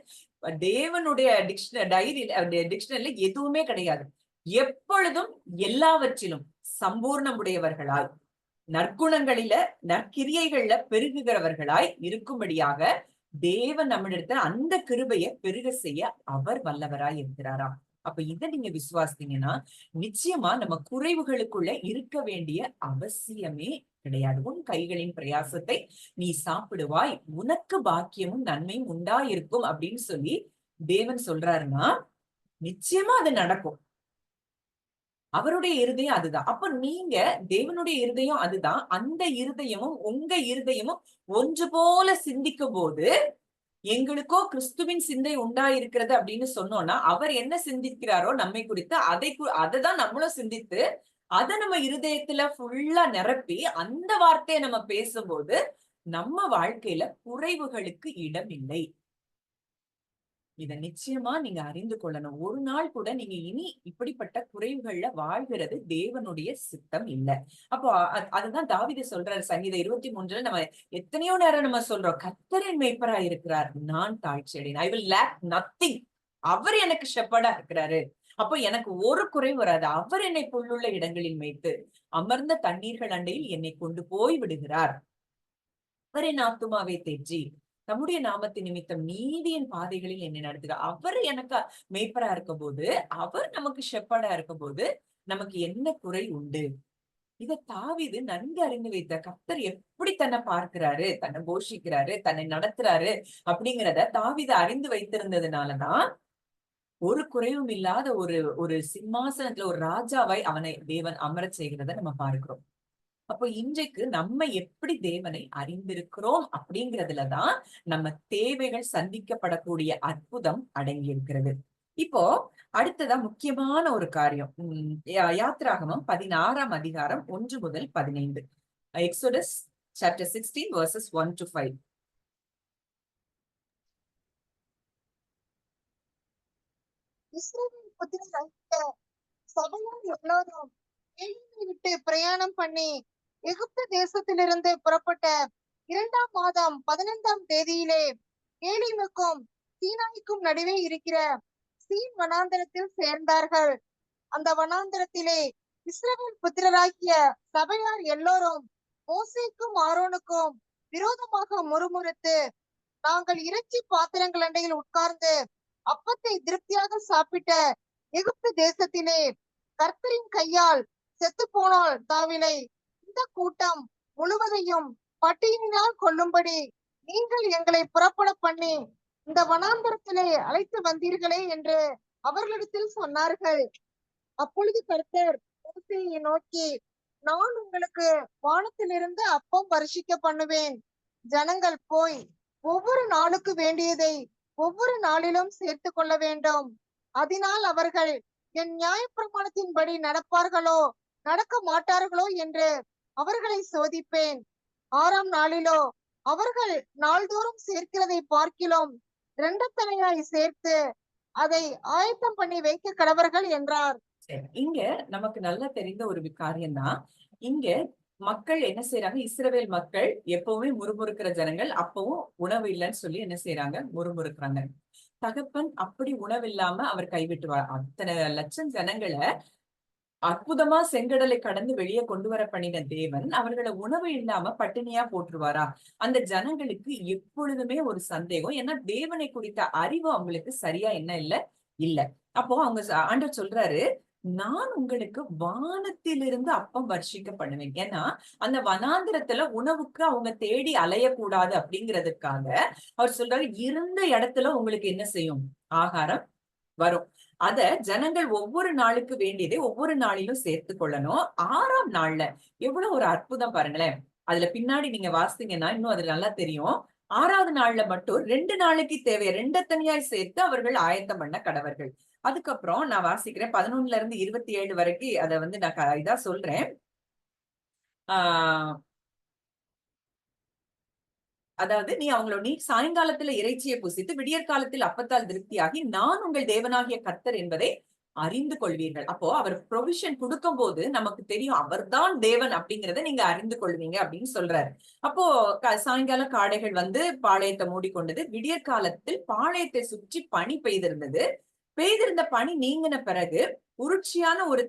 தேவனுடைய டிக்ஷனரியில எதுவுமே கிடையாது. எப்பொழுதும் எல்லாவற்றிலும் சம்பூர்ணமுடையவர்களாய் நற்குணங்களில நற்கிரியைகள்ல பெருகுகிறவர்களாய் இருக்கும்படியாக தேவன் நம்மிடத்துல அந்த கிருபையை பெருக செய்ய அவர் வல்லவராய் இருக்கிறாராம். அப்ப இதை நீங்க விசுவாசித்தீங்கன்னா நிச்சயமா நம்ம குறைவுகளுக்குள்ள இருக்க வேண்டிய அவசியமே கிடையாது. உன் கைகளின் பிரயாசத்தை நீ சாப்பிடுவாய், உனக்கு பாக்கியமும் நன்மையும் உண்டாயிருக்கும் அப்படின்னு சொல்லி தேவன் சொல்றாருன்னா நிச்சயமா அது நடக்கும். அவருடைய இருதயம் அதுதான். அப்ப நீங்க தேவனுடைய இருதயம் அதுதான். அந்த இருதயமும் உங்க இருதயமும் ஒன்று போல சிந்திக்கும் போது எங்களுக்கோ கிறிஸ்துவின் சிந்தை உண்டாயிருக்கிறது அப்படின்னு சொன்னோம்னா அவர் என்ன சிந்திக்கிறாரோ நம்மை குறித்து அதைதான் நம்மளும் சிந்தித்து அதை நம்ம இருதயத்துல ஃபுல்லா நிரப்பி அந்த வார்த்தையை நம்ம பேசும்போது நம்ம வாழ்க்கையில குறைவுகளுக்கு இடம் இல்லை. இத நிச்சயமா நீங்க அறிந்து கொள்ளணும். ஒரு நாள் கூட நீங்க இனி இப்படிப்பட்ட குறைவுகள்ல வாழ்கிறது தேவனுடைய சித்தம் இல்ல. அப்போ அதுதான் தாவீது சொல்றாரு சங்கீதம் 23 நம்ம எத்தனையோ நேரம் நம்ம சொல்றோம், கர்த்தர் என் மேய்ப்பரா இருக்கிறார், நான் தாழ்ச்சியடையேன், ஐ வில் லேக் நத்திங். அவர் எனக்கு ஷெப்பர்டா இருக்கிறாரு, அப்போ எனக்கு ஒரு குறைவு வராது. அவர் என்னை புல்லுள்ள இடங்களில் மேய்த்து அமர்ந்த தண்ணீர்கள் அண்டையில் என்னை கொண்டு போய் விடுகிறார். அவர் என் ஆத்துமாவை தேற்றி தம்முடைய நாமத்தின் நிமித்தம் நீதியின் பாதைகளில் என்னை நடத்துகிறார். அவர் எனக்கு மேய்ப்பரா இருக்கும் போது, அவர் நமக்கு ஷெப்பர்டா இருக்கும் போது நமக்கு என்ன குறை உண்டு? இத தாவீது நன்கு அறிந்து வைத்த கர்த்தர் எப்படி தன்னை பார்க்கிறாரு, தன்னை போஷிக்கிறாரு, தன்னை நடத்துறாரு அப்படிங்கிறத தாவீது அறிந்து வைத்திருந்ததுனாலதான் ஒரு குறைவும் இல்லாத ஒரு சிம்மாசனத்துல ஒரு ராஜாவை அவனை தேவன் அமரச் செய்கிறத நம்ம பார்க்கிறோம். அப்போ இன்றைக்கு நம்ம எப்படி தேவனை அறிந்திருக்கிறோம் அப்படிங்கிறதுலதான் நம்ம தேவைகள் சந்திக்கப்படக்கூடிய அற்புதம் அடங்கி இருக்கிறது. இப்போ அடுத்ததா முக்கியமான ஒரு காரியம், யாத்திராகமம் 16ஆம் அதிகாரம் 1 முதல் 15. Exodus chapter 16 verses 1 to 5. இஸ்ரவேல் புத்திரராகிய சபையார் எல்லாரும் ஏலிமை விட்டு பிரயாணம் பண்ணி எகிப்து தேசத்திலிருந்து புறப்பட்ட 2ஆம் மாதம் 15ஆம் தேதியிலே ஏலிமுக்கும் சீனாய்க்கும் நடுவே இருக்கிற சீன் வனாந்தரத்தில் சேர்ந்தார்கள். அந்த வனாந்தரத்திலே இஸ்ரவேல் புத்திரராகிய சபையார் எல்லோரும் மோசேக்கும் ஆரோனுக்கும் விரோதமாக முறுமுறுத்து, நாங்கள் இறைச்சி பாத்திரங்கள் அண்டையில் உட்கார்ந்து அப்பத்தை திருப்தியாக சாப்பிட்ட எகிப்து தேசத்திலே கர்த்தரின் கையால் செத்து போனால் தாவிலை இந்த கூட்டம் முழுவதையும் பட்டியினால் கொல்லும்படி நீங்கள் எங்களை புறப்பட பண்ணி இந்த வனாந்தரத்திலே அழைத்து வந்தீர்களே என்று அவர்களிடத்தில் சொன்னார்கள். அப்பொழுது கர்த்தர் மோசேயை நோக்கி, நான் உங்களுக்கு வானத்திலிருந்து அப்பம் வருஷிக்க பண்ணுவேன். ஜனங்கள் போய் ஒவ்வொரு நாளுக்கு வேண்டியதை ஒவ்வொரு நாளிலும் சேர்த்து கொள்ள வேண்டும். அதனால் அவர்கள் என் நியாயப்பிரமாணத்தின்படி நடப்பார்களோ நடக்க மாட்டார்களோ என்று அவர்களை சோதிப்பேன். 6ஆம் நாளிலோ அவர்கள் நாள்தோறும் சேர்க்கிறதை பார்க்கிலும் 2 தனையாய் சேர்த்து அதை ஆயத்தம் பண்ணி வைக்க கடவர்கள் என்றார். இங்க நமக்கு நல்லா தெரிந்த ஒரு காரியம்தான். இங்க மக்கள் என்ன செய்யறாங்க, இஸ்ரவேல் மக்கள் எப்பவுமே முறுமுறுக்கிற ஜனங்கள், அப்பவும் உணவு இல்லைன்னு சொல்லி என்ன செய்யறாங்க, முறுமுறுக்கிறாங்க. தகப்பன் அப்படி உணவு இல்லாம அவர் கைவிட்டுவார். அத்தனை லட்சம் ஜனங்களை அற்புதமா செங்கடலை கடந்து வெளியே கொண்டு வர பண்ணின தேவன் அவர்களை உணவு இல்லாம பட்டினியா போட்டுருவாரா? அந்த ஜனங்களுக்கு எப்பொழுதுமே ஒரு சந்தேகம். ஏன்னா தேவனை குறித்த அறிவு அவங்களுக்கு சரியா என்ன இல்ல. அப்போ அவங்க ஆண்டவர் சொல்றாரு, நான் உங்களுக்கு வானத்திலிருந்து அப்பம் வர்ஷிக்க பண்ணுவேன். ஏன்னா அந்த வனாந்திரத்துல உணவுக்கு அவங்க தேடி அலையக்கூடாது அப்படிங்கிறதுக்காக அவர் சொல்றாரு, இருந்த இடத்துல உங்களுக்கு என்ன செய்யும், ஆகாரம் வரும். அத ஜனங்கள் ஒவ்வொரு நாளுக்கு வேண்டியதை ஒவ்வொரு நாளிலும் சேர்த்து கொள்ளணும். 6ஆம் நாள்ல எவ்வளவு ஒரு அற்புதம் பாருங்களேன். அதுல பின்னாடி நீங்க வாசித்தீங்கன்னா இன்னும் அது நல்லா தெரியும். 6வது நாள்ல மட்டும் 2 நாளைக்கு தேவை 2 தனியாய் சேர்த்து அவர்கள் ஆயத்தம் பண்ண கடவர்கள். அதுக்கப்புறம் நான் வாசிக்கிறேன் 11ல இருந்து 27 வரைக்கும் அத வந்து நான் இதா சொல்றேன். ஆஹ் அதாவது நீ சாயங்காலத்துல இறைச்சியை புசித்து விடியற் காலத்தில் அப்பத்தால் திருப்தியாகி நான் உங்கள் தேவனாகிய கர்த்தர் என்பதை அறிந்து கொள்வீர்கள். அப்போ அவர் ப்ரொவிஷன் கொடுக்கும் போது நமக்கு தெரியும் அவர்தான் தேவன் அப்படிங்கறத நீங்க அறிந்து கொள்வீங்க அப்படின்னு சொல்றாரு. அப்போ சாயங்காலம் காடைகள் வந்து பாளையத்தை மூடிக்கொண்டது. விடியற் காலத்தில் பாளையத்தை சுற்றி பனி பெய்திருந்தது. பெய்திருந்த பனி நீங்கின பிறகு உருட்சியான ஒரு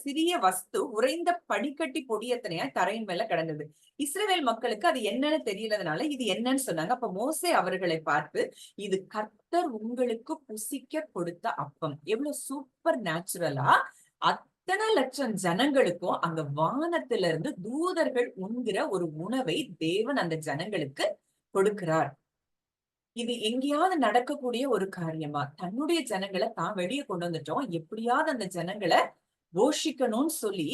சிறிய வஸ்து உறைந்த படிக்கட்டி பொடியத்தனையா தரையின் மேல கிடந்தது. இஸ்ரவேல் மக்களுக்கு அது என்னன்னு தெரியலதுனால இது என்னன்னு சொன்னாங்க. அப்ப மோசே அவர்களை பார்த்து, இது கர்த்தர் உங்களுக்கு புசிக்க கொடுத்த அப்பம். எவ்வளவு சூப்பர் நேச்சுரலா அத்தனை லட்சம் ஜனங்களுக்கும் அங்க வானத்துல இருந்து தூதர்கள் உண்கிற ஒரு உணவை தேவன் அந்த ஜனங்களுக்கு கொடுக்கிறார். இது எங்கேயாவது நடக்கக்கூடிய ஒரு காரியமா? தன்னுடைய ஜனங்களை தான் வெளியே கொண்டு வந்துட்டோம், எப்படியாவது அந்த ஜனங்களை போஷிக்கணும்னு சொல்லி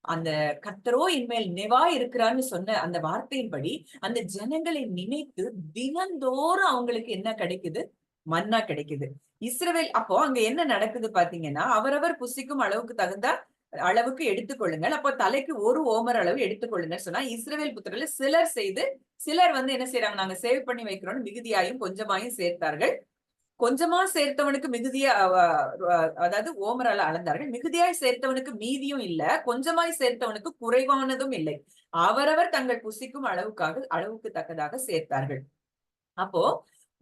அந்த கர்த்தரோ என்மேல் நினைவா இருக்கிறான்னு சொன்ன அந்த வார்த்தையின்படி அந்த ஜனங்களை நினைத்து தினந்தோறும் அவங்களுக்கு என்ன கிடைக்குது? மன்னா கிடைக்குது. இஸ்ரவேல் அப்போ அங்க என்ன நடக்குது பாத்தீங்கன்னா, அவரவர் புசிக்கும் அளவுக்கு தகுந்த அளவுக்கு எடுத்துக்கொள்ளுங்கள். அப்போ தலைக்கு ஒரு ஓமர் அளவு எடுத்துக்கொள்ளுங்க சொன்னா இஸ்ரவேல் புத்திரர்கள் சிலர் வந்து என்ன செய்யறாங்க, நாங்க சேவ் பண்ணி வைக்கிறோம்னு மிகுதியாயும் கொஞ்சமாயும் சேர்த்தார்கள். கொஞ்சமா சேர்த்தவனுக்கு மிகுதியா அதாவது ஓமரால அளந்தார்கள். மிகுதியாய் சேர்த்தவனுக்கு மீதியும் இல்ல, கொஞ்சமாய் சேர்த்தவனுக்கு குறைவானதும் இல்லை. அவரவர் தங்கள் புசிக்கும் அளவுக்கு தக்கதாக சேர்த்தார்கள். அப்போ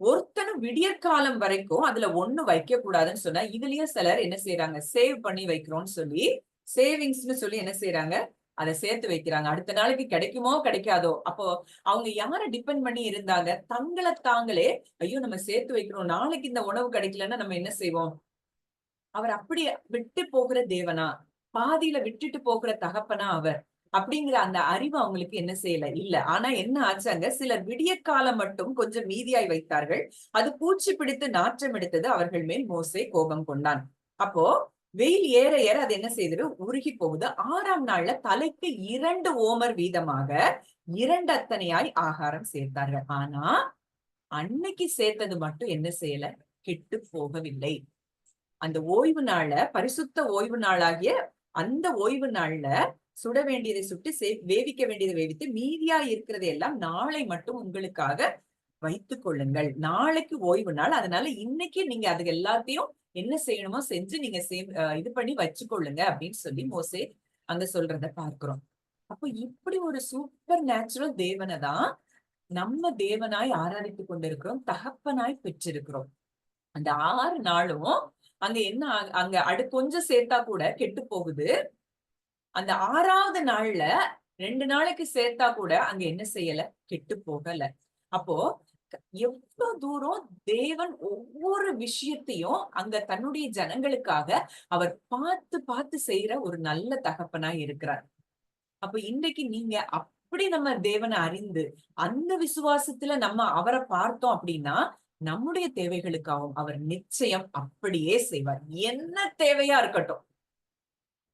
ஒருத்தனும் விடியற்காலம் வரைக்கும் அதுல ஒண்ணு வைக்க கூடாதுன்னு சொன்னா இதுலயும் சிலர் என்ன செய்யறாங்க, சேவ் பண்ணி வைக்கிறோம்னு சொல்லி சேவிங்ஸ்னு சொல்லி என்ன செய்யறாங்க, அதை சேர்த்து வைக்கிறாங்க. அடுத்த நாளைக்கு கிடைக்குமோ கிடைக்காதோ. அப்போ அவங்க யார டிபெண்ட் பண்ணி இருந்தாங்க? தங்களை தாங்களே, ஐயோ நம்ம சேர்த்து வைக்கிறோம், நாளைக்கு இந்த உணவு கிடைக்கலன்னா நம்ம என்ன செய்வோம்? அவர் அப்படி விட்டு போகிற தேவனா, பாதியில விட்டுட்டு போகிற தகப்பனா அவர் அப்படிங்கிற அந்த அறிவு அவங்களுக்கு என்ன செய்யல இல்ல. ஆனா என்ன ஆச்சாங்க, சிலர் விடிய காலம் மட்டும் கொஞ்சம் மீதியாய் வைத்தார்கள். அது பூச்சி பிடித்து நாற்றம் எடுத்தது. அவர்கள் மேல் மோசே கோபம் கொண்டான். அப்போ வெயில் ஏற ஏற அது என்ன செய்தது? உருகி போகுது. 6ஆம் நாள்ல தலைக்கு 2 ஓமர் வீதமாக 2 அத்தனையாய் ஆகாரம் சேர்த்தார்கள். ஆனா அன்னைக்கு சேர்த்தது மட்டும் என்ன செய்யல? கெட்டு போகவில்லை. அந்த ஓய்வு நாள, பரிசுத்த ஓய்வு நாளாகிய அந்த ஓய்வு நாள்ல சுட வேண்டியதை சுட்டு வேவிக்க வேண்டியதை வேவித்து மீதியா இருக்கிறதை எல்லாம் நாளை மட்டும் உங்களுக்காக வைத்துக் கொள்ளுங்கள். நாளைக்கு ஓய்வு நாள், அதனால இன்னைக்கு நீங்க அது எல்லாத்தையும் என்ன செய்யணுமோ செஞ்சு நீங்க இது பண்ணி வச்சுக்கொள்ளுங்க அப்படின்னு சொல்லி மோசே அங்க சொல்றத பார்க்கிறோம். அப்ப இப்படி ஒரு சூப்பர் நேச்சுரல் தேவனை தான் நம்ம தேவனாய் ஆராதித்துக் கொண்டிருக்கிறோம், தகப்பனாய் பெற்றிருக்கிறோம். அந்த 6 நாளும் அங்க என்ன அங்க கொஞ்சம் சேர்த்தா கூட கெட்டு போகுது. அந்த 6வது நாள்ல 2 நாளைக்கு சேர்த்தா கூட அங்க என்ன செய்யல? கெட்டு போகல. அப்போ எவ்வளவு தூரம் தேவன் ஒவ்வொரு விஷயத்தையும் அங்க தன்னுடைய ஜனங்களுக்காக அவர் பார்த்து பார்த்து செய்யற ஒரு நல்ல தகப்பனா இருக்கிறார். அப்ப இன்றைக்கு நீங்க அப்படி நம்ம தேவனை அறிந்து அந்த விசுவாசத்துல நம்ம அவரை பார்த்தோம் அப்படின்னா நம்முடைய தேவைகளுக்காகவும் அவர் நிச்சயம் அப்படியே செய்வார். என்ன தேவையா இருக்கட்டும்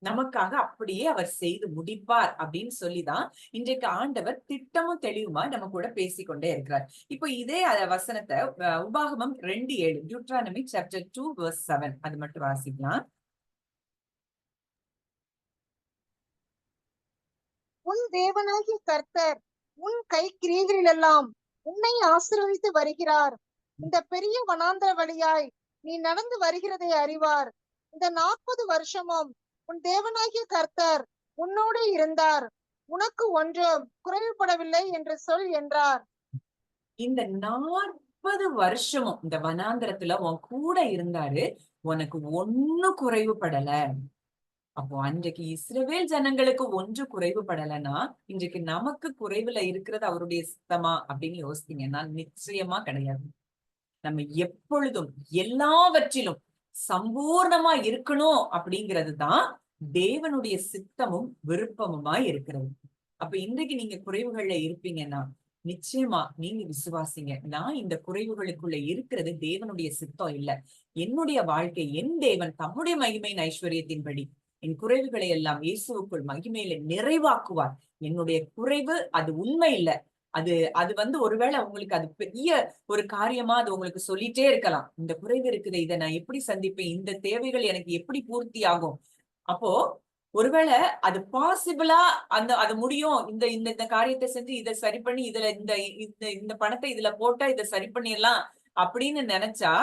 நமக்காக அப்படியே அவர் செய்து முடிப்பார் அப்படின்னு சொல்லிதான் இன்றைக்கு ஆண்டவர் திட்டமும் தெளிவுமா நம்ம கூட பேசிக்கொண்டே இருக்கிறார். இப்போ இதே வசனத்தை உபாகமம் 2:7 டியூட்ரானமி சாப்டர் 2 verse 7 அது மட்டும் வாசிக்கலாம். உன் தேவனாகிய கர்த்தர் உன் கை கிரியைகளிலெல்லாம் உன்னை ஆசீர்வதித்து வருகிறார். இந்த பெரிய வனாந்தர வழியாய் நீ நடந்து வருகிறதை அறிவார். இந்த 40 வருஷமும் உன் தேவனாகிய கர்த்தர் உன்னோடு இருந்தார், உனக்கு ஒன்றும் குறைவுபடவில்லை என்று சொல் என்றார். இந்த 40 வருஷமும் இந்த வனாந்தரத்துல உன் கூட இருந்தாரு, உனக்கு ஒன்னும் குறைவுபடல. அப்போ அன்றைக்கு இஸ்ரவேல் ஜனங்களுக்கு ஒன்று குறைவுபடலைன்னா இன்றைக்கு நமக்கு குறைவுல இருக்கிறது அவருடைய சித்தமா அப்படின்னு யோசித்தீங்கன்னா நிச்சயமா கிடையாது. நம்ம எப்பொழுதும் எல்லாவற்றிலும் சம்பூர்ணமா இருக்கணும் அப்படிங்கிறது தான் தேவனுடைய சித்தமும் விருப்பமுமா இருக்கிறது. அப்ப இன்றைக்கு நீங்க குறைவுகள்ல இருப்பீங்கன்னா நிச்சயமா நீங்க விசுவாசிங்க. நான் இந்த குறைவுகளுக்குள்ள இருக்கிறது தேவனுடைய சித்தம் இல்ல. என்னுடைய வாழ்க்கை என் தேவன் தம்முடைய மகிமையின் ஐஸ்வர்யத்தின்படி என் குறைவுகளை எல்லாம் இயேசுவுக்குள் மகிமையில நிறைவாக்குவார். என்னுடைய குறைவு அது உண்மை இல்ல. அது அது ஒருவேளை உங்களுக்கு அது பெரிய ஒரு காரியமா அது உங்களுக்கு சொல்லிட்டே இருக்கலாம். இந்த குறைவு இருக்குது, இதை நான் எப்படி சந்திப்பேன், இந்த தேவைகள் எனக்கு எப்படி பூர்த்தி ஆகும். அப்போ ஒருவேளை அது பாசிபிளா அது முடியும், இந்த இந்த இந்த காரியத்தை செஞ்சு இதை சரி பண்ணி இதுல இந்த இந்த இந்த பணத்தை இதுல போட்டா இதை சரி பண்ணிடலாம் அப்படின்னு நினைச்சா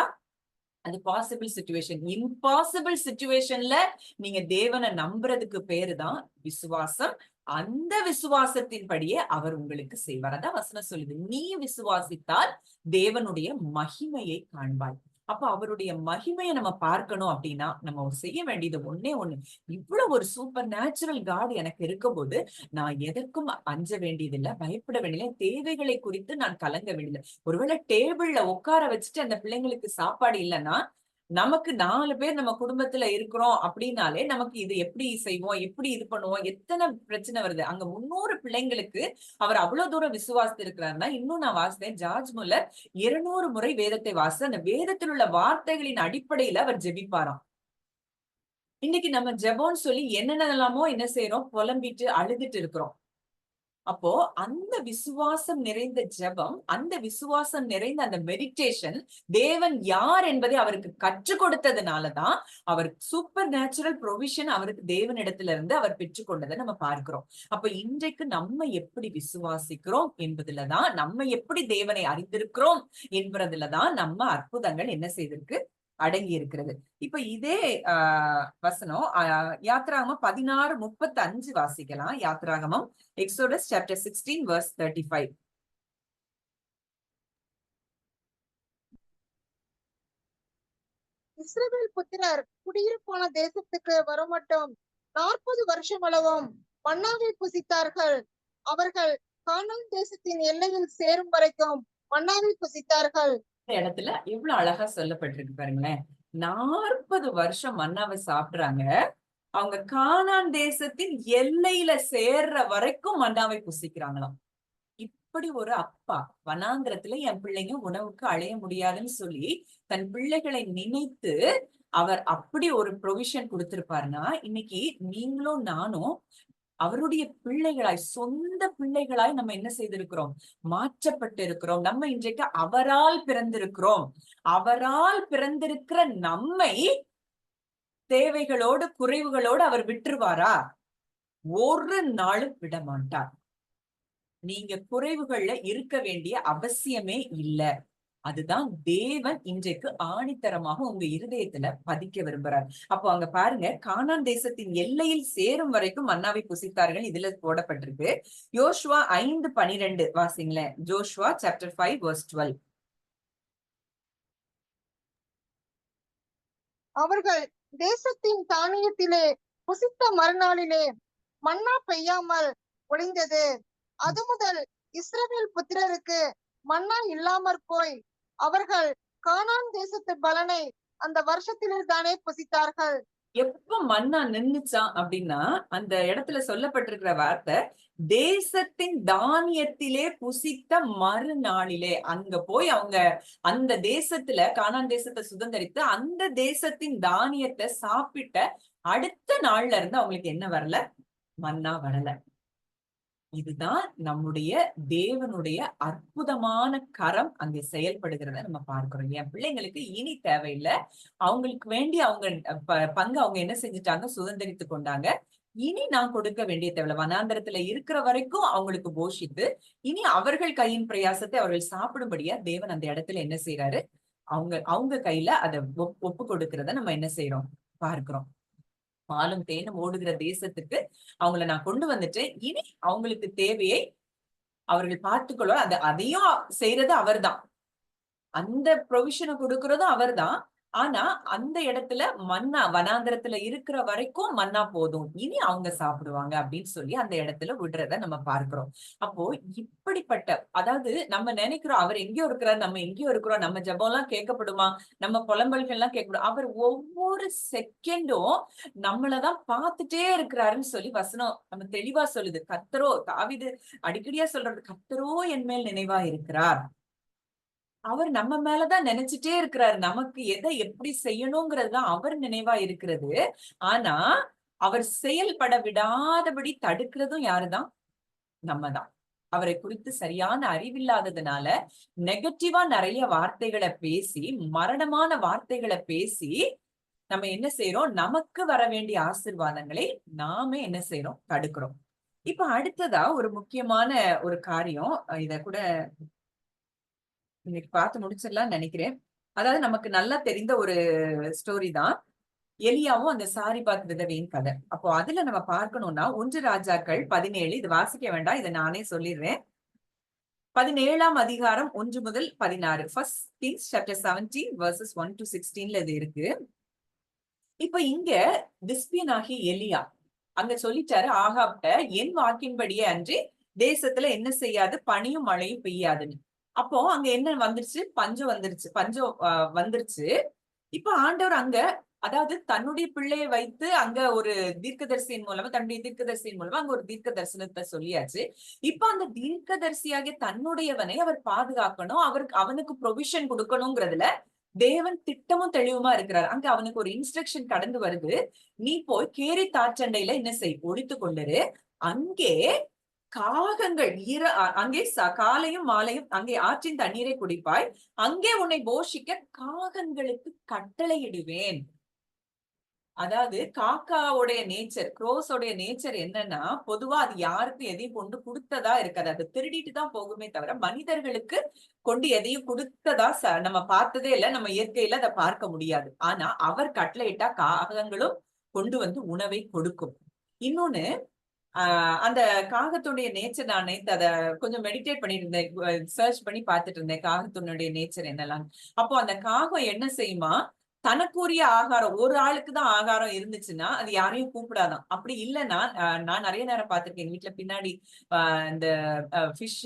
அது பாசிபிள் சிச்சுவேஷன். இம்பாசிபிள் சிச்சுவேஷன்ல நீங்க தேவனை நம்புறதுக்கு பேரு தான் விசுவாசம். அந்த விசுவாசத்தின்படியே அவர் உங்களுக்கு செய்வார். அதான் வசனம் சொல்லுது, நீ விசுவாசித்தால் தேவனுடைய மகிமையை காண்பாய். அப்ப அவருடைய மகிமையை நம்ம பார்க்கணும் அப்படின்னா நம்ம செய்ய வேண்டியது ஒண்ணே ஒண்ணு. இவ்வளவு ஒரு சூப்பர் நேச்சுரல் காட் எனக்கு இருக்கும்போது நான் எதற்கும் அஞ்ச வேண்டியதில்லை, பயப்பட வேண்டியதில்லை, தேவைகளை குறித்து நான் கலங்க வேண்டியதில்லை. ஒருவேளை டேபிள்ல உட்கார வச்சுட்டு அந்த பிள்ளைங்களுக்கு சாப்பாடு இல்லைன்னா, நமக்கு 4 பேர் நம்ம குடும்பத்துல இருக்கிறோம் அப்படின்னாலே நமக்கு இது எப்படி செய்வோம், எப்படி இது பண்ணுவோம், எத்தனை பிரச்சனை வருது. அங்க 300 பிள்ளைங்களுக்கு அவர் அவ்வளவு தூரம் விசுவாசத்து இருக்கிறாருன்னா, இன்னும் நான் வாசித்தேன், ஜார்ஜ் முல்லர் 200 முறை வேதத்தை வாசித்து அந்த வேதத்தில் உள்ள வார்த்தைகளின் அடிப்படையில அவர் ஜெபிப்பாராம். இன்னைக்கு நம்ம ஜெபம்னு சொல்லி என்னென்னலாமோ என்ன செய்யறோம், புலம்பிட்டு அழுதுட்டு இருக்கிறோம். அப்போ அந்த விசுவாசம் நிறைந்த ஜெபம், அந்த விசுவாசம் நிறைந்த அந்த மெடிடேஷன் தேவன் யார் என்பதை அவருக்கு கற்றுக் கொடுத்ததுனாலதான் அவர் சூப்பர் நேச்சுரல் ப்ரொவிஷன் அவருக்கு தேவனிடத்துல இருந்து அவர் பெற்றுக்கொண்டதை நம்ம பார்க்கிறோம். அப்ப இன்றைக்கு நம்ம எப்படி விசுவாசிக்கிறோம் என்பதுலதான், நம்ம எப்படி தேவனை அறிந்திருக்கிறோம் என்பதுலதான் நம்ம அற்புதங்கள் என்ன செய்திருக்கு, அடங்கி இருக்கிறது. இப்ப இதே வசனம் யாத்ராகமம் 16:35 வாசிக்கலாம். யாத்ராகமம் Exodus chapter 16 verse 35. இஸ்ரவேல் புத்திரர் குடியிருப்பான தேசத்துக்கு வரமட்டும் 40 வருஷம் அளவும் மன்னாவை புசித்தார்கள். அவர்கள் கானான் தேசத்தின் எல்லையில் சேரும் வரைக்கும் மன்னாவை புசித்தார்கள். இந்த இடத்துல எவ்வளவு அழகா சொல்லப்பட்டிருக்கு பாருங்களேன். 40 வருஷம் மன்னாவை சாப்பிடுறாங்க. அவங்க கானான் தேசத்தின் எல்லையில சேர்ற வரைக்கும் மன்னாவை புசிக்கிறாங்களாம். இப்படி ஒரு அப்பா, வனாந்திரத்துல என் பிள்ளைங்க உணவுக்கு அழைய முடியாதுன்னு சொல்லி தன் பிள்ளைகளை நினைத்து அவர் அப்படி ஒரு ப்ரொவிஷன் கொடுத்திருப்பாருன்னா, இன்னைக்கு நீங்களும் நானும் அவருடைய பிள்ளைகளாய், சொந்த பிள்ளைகளாய் நம்ம என்ன செய்திருக்கிறோம், மாற்றப்பட்டு இருக்கிறோம். நம்ம இன்றைக்கு அவரால் பிறந்திருக்கிறோம். அவரால் பிறந்திருக்கிற நம்மை தேவைகளோடு குறைவுகளோடு அவர் விட்டுருவாரா? ஒரு நாளும் விட மாட்டார். நீங்க குறைவுகள்ல இருக்க வேண்டிய அவசியமே இல்ல. அதுதான் தேவன் இன்றைக்கு ஆணித்தரமாக உங்க இருதயத்துல பதிக்க விரும்புறார். அப்போ அங்க பாருங்க, கானான் தேசத்தின் எல்லையில் சேரும் வரைக்கும் மன்னாவை புசித்தார்கள் இதுல போடப்பட்டிருக்கு. யோசுவா 5:12 வாசிங்களேன். Joshua chapter 5 verse 12. அவர்கள் தேசத்தின் தானியத்திலே புசித்த மறுநாளிலே மன்னா பெய்யாமல் ஒளிந்தது. அது முதல் இஸ்ரவேல் புத்திரருக்கு மன்னா இல்லாமற் போய் அவர்கள் கானான் தேசத்து பலனை அந்த வருஷத்திலே தானே புசித்தார்கள். எப்ப மன்னா நின்னுச்சான் அப்படின்னா, அந்த இடத்துல சொல்லப்பட்டிருக்கிற வார்த்தை தேசத்தின் தானியத்திலே புசித்த மறுநாளிலே. அங்க போய் அவங்க அந்த தேசத்துல, கானான் தேசத்தை சுதந்திரித்து அந்த தேசத்தின் தானியத்தை சாப்பிட்ட அடுத்த நாள்ல இருந்து அவங்களுக்கு என்ன வரல, மன்னா வரல. இதுதான் நம்முடைய தேவனுடைய அற்புதமான கரம் அங்கே செயல்படுகிறத நம்ம பார்க்கிறோம். என் பிள்ளைங்களுக்கு இனி தேவையில்லை, அவங்களுக்கு வேண்டி அவங்க பங்கு அவங்க என்ன செஞ்சுட்டாங்க, சுதந்திரித்து கொண்டாங்க. இனி நான் கொடுக்க வேண்டிய தேவை, வனாந்தரத்துல இருக்கிற வரைக்கும் அவங்களுக்கு போஷித்து இனி அவர்கள் கையின் பிரயாசத்தை அவர்கள் சாப்பிடும்படியா தேவன் அந்த இடத்துல என்ன செய்யறாரு, அவங்க கையில அதை ஒப்பு கொடுக்கறத நம்ம என்ன செய்யறோம், பார்க்கிறோம். பாலும் தேனும் ஓடுகிற தேசத்துக்கு அவங்கள நான் கொண்டு வந்துட்டு இனி அவங்களுக்கு தேவையை அவர்கள் பார்த்துக்கொள்ள, அதையும் செய்யறது அவர்தான், அந்த ப்ரொவிஷனை கொடுக்கறதும் அவர்தான். ஆனா அந்த இடத்துல மன்னா வனாந்தரத்துல இருக்கிற வரைக்கும் மன்னா போதும், இனி அவங்க சாப்பிடுவாங்க அப்படின்னு சொல்லி அந்த இடத்துல விடுறத நம்ம பார்க்கிறோம். அப்போ இப்படிப்பட்ட, அதாவது நம்ம நினைக்கிறோம் அவர் எங்கேயோ இருக்கிறார், நம்ம எங்கேயோ இருக்கிறோம், நம்ம ஜெபம் எல்லாம் கேட்கப்படுமா, நம்ம புலம்பல்கள் எல்லாம் கேட்கப்படும், அவர் ஒவ்வொரு செகண்டும் நம்மளதான் பார்த்துட்டே இருக்கிறாருன்னு சொல்லி வசனம் நம்ம தெளிவா சொல்லுது. கர்த்தரோ, தாவீது அடிக்கடியா சொல்றது, கர்த்தரோ என் மேல் நினைவா இருக்கிறார். அவர் நம்ம மேலதான் நினைச்சிட்டே இருக்கிறாரு. நமக்கு எதை எப்படி செய்யணுங்கிறது தான் அவர் நினைவா இருக்கிறது. ஆனா, அவர் செயல்பட விடாதபடி தடுக்கிறதும் யாருதான்? நம்ம தான். அவரை குறித்து சரியான அறிவில்லாததுனால, நெகட்டிவா நிறைய வார்த்தைகளை பேசி, மரணமான வார்த்தைகளை பேசி, நம்ம என்ன செய்றோம்? நமக்கு வர வேண்டிய ஆசீர்வாதங்களை நாமே என்ன செய்றோம்? தடுக்கிறோம். இப்ப அடுத்ததா ஒரு முக்கியமான ஒரு காரியம், இத கூட இன்னைக்கு பார்த்து முடிச்சிடலாம்னு நினைக்கிறேன். அதாவது நமக்கு நல்லா தெரிந்த ஒரு ஸ்டோரி தான். எலியாவும் அந்த சாரிபாத் விதவையின் கதை. அப்போ அதுல நம்ம பார்க்கணும்னா 1 ராஜாக்கள் 17, இது வாசிக்க வேண்டாம், இதை நானே சொல்லிடுறேன். 17ஆம் அதிகாரம் 1 முதல் 16. First Kings chapter 17 versus 1 to 16ல இது இருக்கு. இப்ப இங்க திஸ்பியனாகி எலியா அங்க சொல்லிட்டாரு ஆகாப்ட, என் வாக்கின்படியே அன்றி தேசத்துல என்ன செய்யாது, பனியும் மழையும் பெய்யாதுன்னு. அப்போ அங்க என்ன வந்துருச்சு? பஞ்சம் வந்துருச்சு. பஞ்சம் வந்துருச்சு. இப்ப ஆண்டவர் அங்க, அதாவது தன்னுடைய பிள்ளையை வைத்து அங்க ஒரு தீர்க்கதரிசியின் மூலமா, தன்னுடைய தீர்க்கதரிசியின் மூலமா அங்க ஒரு தீர்க்க தரிசனத்தை சொல்லியாச்சு. இப்ப அந்த தீர்க்கதரிசியாகிய தன்னுடையவனை அவர் பாதுகாக்கணும், அவனுக்கு ப்ரொவிஷன் கொடுக்கணுங்கிறதுல தேவன் திட்டமும் தெளிவுமா இருக்கிறார். அங்க அவனுக்கு ஒரு இன்ஸ்ட்ரக்ஷன் கடந்து வருது. நீ போய் கேரி தாற்றண்டையில என்ன செய், ஒழித்து கொண்டிரு. அங்கே காகங்கள் அங்கே காலையும் மாலையும் அங்கே ஆற்றின் தண்ணீரை குடிப்பாய். அங்கே உன்னை போஷிக்க காகங்களுக்கு கட்டளையிடுவேன். அதாவது காக்காவுடைய நேச்சர், க்ரோஸோடைய நேச்சர் என்னன்னா, பொதுவா அது யாருக்கும் எதையும் கொண்டு கொடுத்ததா இருக்காது. அது திருடிட்டு தான் போகுமே தவிர மனிதர்களுக்கு கொண்டு எதையும் கொடுத்ததா நம்ம பார்த்ததே இல்லை. நம்ம இயற்கையில அதை பார்க்க முடியாது. ஆனா அவர் கட்டளையிட்டா காகங்களும் கொண்டு வந்து உணவை கொடுக்கும். இன்னொன்னு, அந்த காகத்துடைய நேச்சர், நான் நேத்து அத கொஞ்சம் மெடிடேட் பண்ணிட்டு இருந்தேன், சர்ச் பண்ணி பார்த்துட்டு இருந்தேன் காகத்தினுடைய நேச்சர் என்னெல்லாம். அப்போ அந்த காகம் என்ன செய்யுமா, தனக்குரிய ஆகாரம், ஒரு ஆளுக்கு தான் ஆகாரம் இருந்துச்சுன்னா அது யாரையும் கூப்பிடாதான். அப்படி இல்லைன்னா, நான் நிறைய நேரம் பார்த்திருக்கேன் எங்க வீட்டுல பின்னாடி இந்த ஃபிஷ்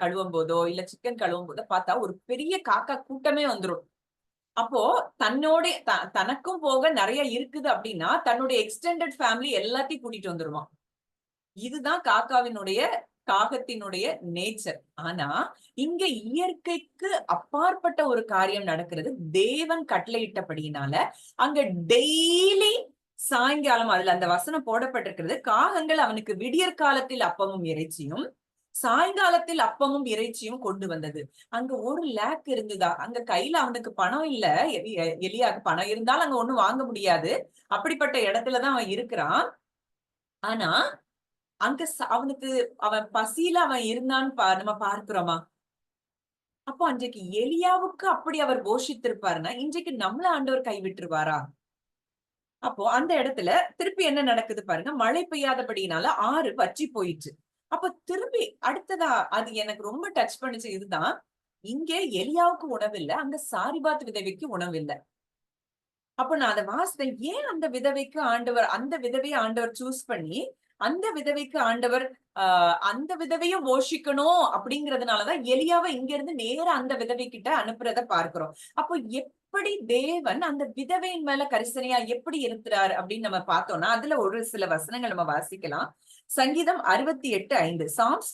கழுவும் போதோ இல்ல சிக்கன் கழுவும் போதோ பார்த்தா ஒரு பெரிய காக்கா கூட்டமே வந்துரும். அப்போ தன்னோட தனக்கும் போக நிறைய இருக்குது அப்படின்னா தன்னுடைய எக்ஸ்டெண்டட் ஃபேமிலி எல்லாத்தையும் கூட்டிட்டு வந்துருவான். இதுதான் காகத்தினுடைய நேச்சர். ஆனா இங்க இயற்கைக்கு அப்பாற்பட்ட ஒரு காரியம் நடக்கிறது. தேவன் கட்டளையிட்டபடியினால அங்க டெய்லி சாயங்காலம், அதுல அந்த வசனம் போடப்பட்டிருக்கிறது, காகங்கள் அவனுக்கு விடியற் காலத்தில் அப்பமும் இறைச்சியும் சாயங்காலத்தில் அப்பமும் இறைச்சியும் கொண்டு வந்தது. அங்க ஒரு லேக் இருந்ததா, அங்க கையில அவனுக்கு பணம் இல்ல. எலியாக்கு பணம் இருந்தாலும் அங்க ஒண்ணும் வாங்க முடியாது. அப்படிப்பட்ட இடத்துலதான் அவன் இருக்கிறான். ஆனா அங்க அவனுக்கு, அவன் பசியில அவன் இருந்தான்னு நம்ம பார்க்கிறோமா? அப்போ அன்றைக்கு எலியாவுக்கு அப்படி அவர் போஷித்திருப்பாருன்னா இன்றைக்கு நம்மள ஆண்டவர் கைவிட்டுருவாரா? அப்போ அந்த இடத்துல திருப்பி என்ன நடக்குது பாருங்க, மழை பெய்யாதபடியினால ஆறு வற்றி போயிடுச்சு. அப்ப திரும்பி அடுத்ததா அது எனக்கு ரொம்ப டச் பண்ணுச்சு. இதுதான், இங்க எலியாவுக்கு உணவு இல்ல, அங்க சாரிபாத் விதவைக்கு உணவு இல்ல. அப்ப நான் அதை வாசித்தேன். ஏன் அந்த விதவைக்கு ஆண்டவர், அந்த விதவையை ஆண்டவர் சூஸ் பண்ணி அந்த விதவைக்கு ஆண்டவர் அந்த விதவையும் போஷிக்கணும் அப்படிங்கறதுனாலதான் எலியாவை இங்க இருந்து நேரா அந்த விதவை கிட்ட அனுப்புறத பார்க்கிறோம். அப்போ எப்படி தேவன் அந்த விதவையின் மேல கரிசனையா எப்படி இருக்கிறார் அப்படின்னு நம்ம பார்த்தோம்னா, அதுல ஒரு சில வசனங்கள் நம்ம வாசிக்கலாம். சங்கீதம் 68:5, Psalms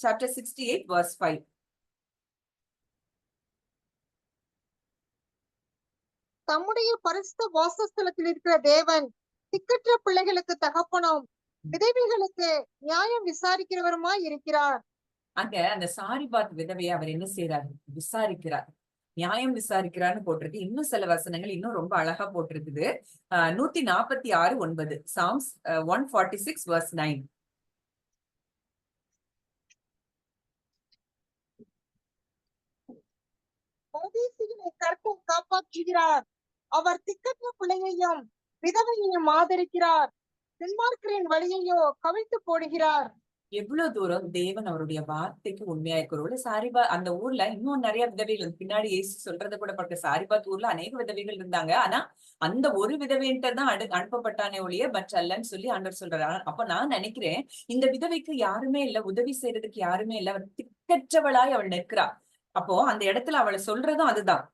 chapter 68 verse 5. தம்முடைய பரிசுத்த வாசஸ்தலத்தில் இருக்கிற தேவன் திக்கற்ற பிள்ளைகளுக்கு தகப்பனும் விதவைகளுக்கு நியாயம் விசாரிக்கிறவருமாய் இருக்கிறார். அங்க அந்த சாரிபாத் விதவையை அவர் என்ன செய்யறாரு? விசாரிக்கிறார், நியாயம் விசாரிக்கிறார்னு போட்டிருக்கு. இன்னும் சில வசனங்கள் இன்னும் ரொம்ப அழகா போட்டிருக்குது. 146:9, Psalms 146 verse 9. பரதேசிகளை கர்த்தர் காப்பாற்றுகிறார். அவர் திக்கற்ற பிள்ளையையும் விதவையையும் ஆதரிக்கிறார். துன்மார்க்கரின் வழியையோ கவிழ்த்து போடுகிறார். எவ்வளவு தூரம் தேவன் அவருடைய வார்த்தைக்கு உண்மையா இருக்கிறோம். சாரிபா அந்த ஊர்ல இன்னும் நிறைய விதவைகள் பின்னாடி இயேசு சொல்றதை கூட பார்க்க, சாரிபாத் ஊர்ல அநேக விதவைகள் இருந்தாங்க. ஆனா அந்த ஒரு விதவைன்ட்டு தான் அனுப்பப்பட்டானே ஒழிய மற்ற அல்லன்னு சொல்லி ஆண்டவர் சொல்றாரு. அப்ப நான் நினைக்கிறேன், இந்த விதவைக்கு யாருமே இல்ல, உதவி செய்யறதுக்கு யாருமே இல்ல, அவர் திக்கற்றவளாய் அவள் நிற்கிறா. அப்போ அந்த இடத்துல அவளை சொல்றதும் அதுதான்,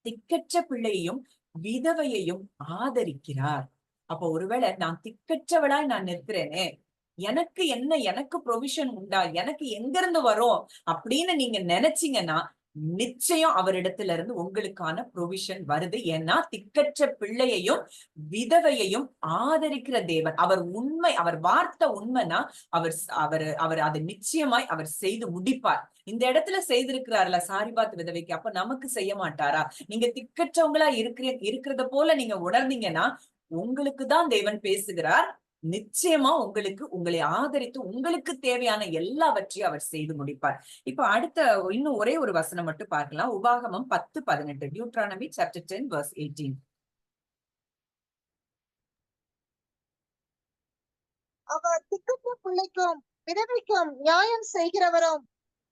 திக்கற்ற பிள்ளையையும் விதவையையும் ஆதரிக்கிறார். அப்போ ஒருவேளை நான் திக்கற்றவளாய் நான் நிற்கிறேனே, எனக்கு என்ன, எனக்கு ப்ரொவிஷன் உண்டா, எனக்கு எங்க இருந்து வரும் அப்படின்னு நீங்க நினைச்சீங்கன்னா, நிச்சயம் அவரிடத்துல இருந்து உங்களுக்கான ப்ரொவிஷன் வருது. ஏன்னா திக்கற்ற பிள்ளையையும் விதவையையும் ஆதரிக்கிற தேவன். அவர் உண்மை, அவர் வார்த்தை உண்மைனா அவர் அவர் அவர் அதை நிச்சயமாய் அவர் செய்து முடிப்பார். இந்த இடத்துல செய்திருக்கிறார்ல சாரிபாத் விதவைக்கு, அப்ப நமக்கு செய்ய மாட்டாரா? நீங்க திக்கற்றவங்களா இருக்கிறத போல நீங்க உணர்ந்தீங்கன்னா உங்களுக்கு தான் தேவன் பேசுகிறார். நிச்சயமா உங்களுக்கு, உங்களை ஆதரித்து உங்களுக்கு தேவையான எல்லாவற்றையும் அவர் செய்து முடிப்பார். இப்ப அடுத்த இன்னும் ஒரே ஒரு வசனம் மட்டும் பார்க்கலாம். உபாகமம் 10:18, டியூட்ரானமி சாப்டர் 10 verse 18. அவர் திக்கற்ற பிள்ளைக்கும் விதவைக்கும் நியாயம் செய்கிறவரும்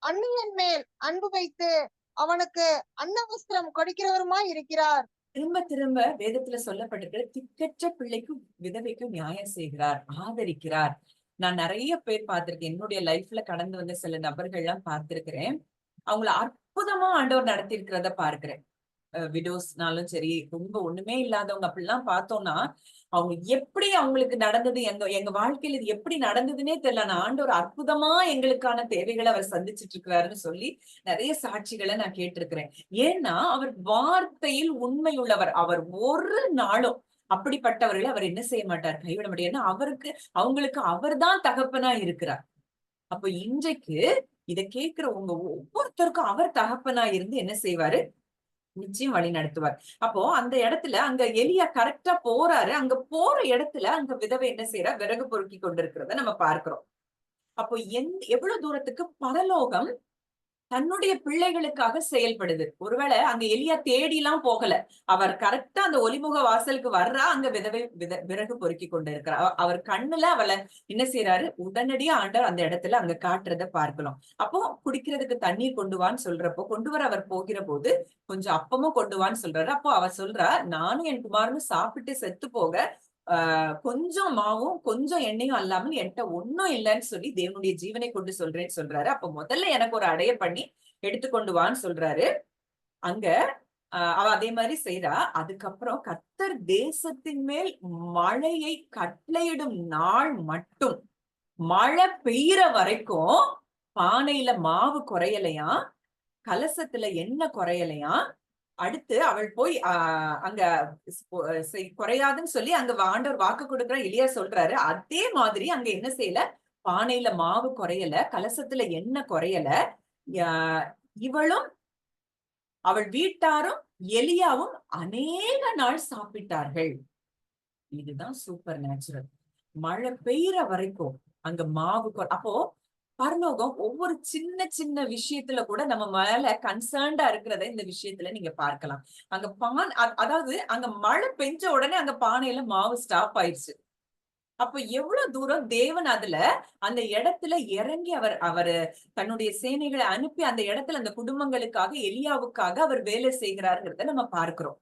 அந்நியன் மேல் அன்பு வைத்து அவனுக்கு அன்னவஸ்திரம் கொடுக்கிறவருமாய் இருக்கிறார். திரும்ப திரும்ப வேதத்துல சொல்லப்பட்டிருக்கிற திக்கற்ற பிள்ளைக்கும் விதவைக்கும் நியாயம் செய்கிறார், ஆதரிக்கிறார். நான் நிறைய பேர் பார்த்திருக்கேன், என்னுடைய லைஃப்ல கடந்து வந்த சில நபர்கள் எல்லாம் பார்த்திருக்கிறேன். அவங்கள அற்புதமா ஆண்டவர் நடத்தி இருக்கிறத பார்க்கிறேன். விடோஸ்னாலும் சரி, ரொம்ப ஒண்ணுமே இல்லாதவங்க அப்படிலாம் பார்த்தோம்னா, அவங்க எப்படி அவங்களுக்கு நடந்தது, எங்க எங்க வாழ்க்கையில இது எப்படி நடந்ததுன்னே தெரியல. நான் ஆண்டவர் அற்புதமா எங்களுக்கான தேவைகளை அவர் சந்திச்சிட்டு இருக்கிறாருன்னு சொல்லி நிறைய சாட்சிகளை நான் கேட்டிருக்கிறேன். ஏன்னா அவர் வார்த்தையில் உண்மை உள்ளவர். அவர் ஒரு நாளும் அப்படிப்பட்டவர்களை அவர் என்ன செய்ய மாட்டார், கைவிட மாட்டார். ஏன்னா அவருக்கு, அவங்களுக்கு அவர்தான் தகப்பனா இருக்கிறார். அப்ப இன்றைக்கு இதை கேட்கிற உங்க ஒவ்வொருத்தருக்கும் அவர் தகப்பனா இருந்து என்ன செய்வாரு, நிச்சயம் வழி நடத்துவார். அப்போ அந்த இடத்துல அங்க எலியா கரெக்டா போறாரு. அங்க போற இடத்துல அங்க விதவை என்ன செய்யறா, விறகு பொறுக்கி கொண்டிருக்கிறத நம்ம பார்க்கிறோம். அப்போ எவ்வளவு தூரத்துக்கு பரலோகம் தன்னுடைய பிள்ளைகளுக்காக செயல்படுது. ஒருவேளை அங்க எலியா தேடி எல்லாம் போகல, அவர் கரெக்டா அந்த ஒலிமுக வாசலுக்கு வர்றா, அங்க விதவை விறகு பொறுக்கி கொண்டு இருக்கிறார். அவர் கண்ணுல அவளை என்ன செய்யறாரு, உடனடியா ஆண்டவர் அந்த இடத்துல அங்க காட்டுறத பார்க்கலாம். அப்போ குடிக்கிறதுக்கு தண்ணீர் கொண்டு வான்னு சொல்றப்போ, கொண்டு வர அவர் போகிற போது கொஞ்சம் அப்பமும் கொண்டு வான்னு சொல்றாரு. அப்போ அவர் சொல்றா, நானும் என் குமாரனும் சாப்பிட்டு செத்து போக கொஞ்சம் மாவும் கொஞ்சம் எண்ணெயும் அல்லாமல் என்கிட்ட ஒண்ணும் இல்லைன்னு சொல்லி தேவனுடைய ஜீவனை கொண்டு சொல்றேன்னு சொல்றாரு. அப்ப முதல்ல எனக்கு ஒரு அடைய பண்ணி எடுத்துக்கொண்டு வான்னு சொல்றாரு. அங்க அவ அதே மாதிரி செய்றா. அதுக்கப்புறம் கர்த்தர் தேசத்தின் மேல் மழையை கட்டளையிடும் நாள் மட்டும், மழை பெய்யற வரைக்கும் பானையில மாவு குறையலையாம், கலசத்துல எண்ணெய் குறையலையாம். அடுத்து அவள் போய் அங்க குறையாதுன்னு சொல்லி அங்க ஆண்டவர் வாக்கு கொடுக்குற எலியா சொல்றாரு. அதே மாதிரி அங்க என்ன செய்யல, பானையில மாவு குறையல, கலசத்துல எண்ணெய் குறையல. இவளும் அவள் வீட்டாரும் எலியாவும் அநேக நாள் சாப்பிட்டார்கள். இதுதான் சூப்பர் நேச்சுரல். மழை பெய்யற வரைக்கும் அங்க மாவு அப்போ பரலோகம் ஒவ்வொரு சின்ன சின்ன விஷயத்துல கூட நம்ம மேல கன்சர்ன்டா இருக்கிறத இந்த விஷயத்துல நீங்க பார்க்கலாம். அங்க அதாவது அங்க மழை பெஞ்ச உடனே அங்க பானையில மாவு ஸ்டாப் ஆயிடுச்சு. அப்ப எவ்வளவு தூரம் தேவன் அதுல அந்த இடத்துல இறங்கி அவரு தன்னுடைய சேனைகளை அனுப்பி அந்த இடத்துல அந்த குடும்பங்களுக்காக, எலியாவுக்காக அவர் வேலை செய்கிறாருங்கிறத நம்ம பார்க்கிறோம்.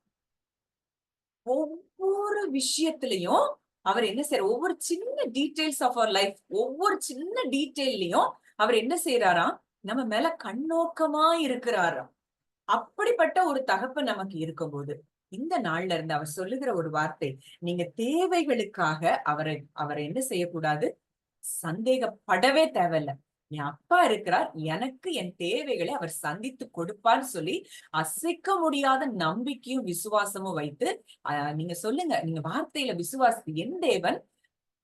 ஒவ்வொரு விஷயத்திலையும் அவர் என்ன செய்யற, ஒவ்வொரு சின்ன டீடைல்ஸ் ஆஃப் அவர் லைஃப், ஒவ்வொரு சின்ன டீடைல்லையும் அவர் என்ன செய்யறாராம், நம்ம மேல கண்ணோக்கமா இருக்கிறாராம். அப்படிப்பட்ட ஒரு தகப்பன் நமக்கு இருக்கும்போது இந்த நாள்ல இருந்து அவர் சொல்லுகிற ஒரு வார்த்தை, நீங்க தேவைகளுக்காக அவரை என்ன செய்யக்கூடாது, சந்தேகப்படவே தேவையில்லை. என் அப்பா இருக்கிறார், எனக்கு என் தேவைகளை அவர் சந்தித்து கொடுப்பார்னு சொல்லி அசைக்க முடியாத நம்பிக்கையும் விசுவாசமும் வைத்து நீங்க சொல்லுங்க, நீங்க வார்த்தையில விசுவாசி, என் தேவன்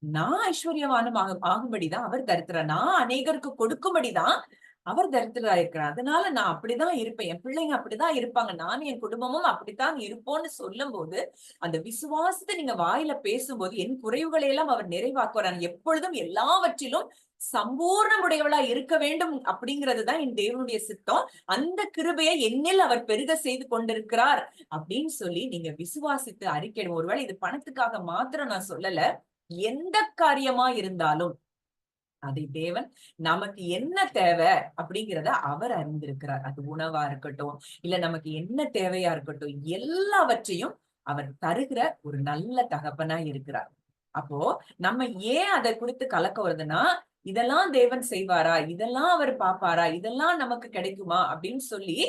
நான் ஐஸ்வர்யவானும் ஆகும்படிதான் அவர் தரித்திரா, நான் அநேகருக்கு கொடுக்கும்படிதான் அவர் தரித்திரா இருக்கிறார். அதனால நான் அப்படிதான் இருப்பேன், என் பிள்ளைங்க அப்படிதான் இருப்பாங்க, நானும் என் குடும்பமும் அப்படித்தான் இருப்போம்னு சொல்லும் போது, அந்த விசுவாசத்தை நீங்க வாயில பேசும்போது என் குறைவுகளை எல்லாம் அவர் நிறைவாக்குவார். எப்பொழுதும் எல்லாவற்றிலும் சம்பூர்ணமுடையவளா இருக்க வேண்டும் அப்படிங்கிறதுதான் என் தேவனுடைய சித்தம். அந்த கிருபையை என்னில் அவர் பெருக செய்து கொண்டிருக்கிறார் அப்படின்னு சொல்லி நீங்க விசுவாசித்து அறிக்கையிடும். ஒருவேளை இது பணத்துக்காக மாத்திரம் நான் சொல்லல, எந்த காரியமா இருந்தாலும் அதை தேவன் நமக்கு என்ன தேவை அப்படிங்கிறத அவர் அறிந்திருக்கிறார். அது உணவா இருக்கட்டும், இல்ல நமக்கு என்ன தேவையா இருக்கட்டும், எல்லாவற்றையும் அவர் தருகிற ஒரு நல்ல தகப்பனா இருக்கிறார். அப்போ நம்ம ஏன் அதை குறித்து கலக்கம் வருதுன்னா, இதெல்லாம் தேவன் செய்வாரா, இதெல்லாம் அவர் பாப்பாரா, இதெல்லாம் நமக்கு கிடைக்குமா அப்படின்னு சொல்லி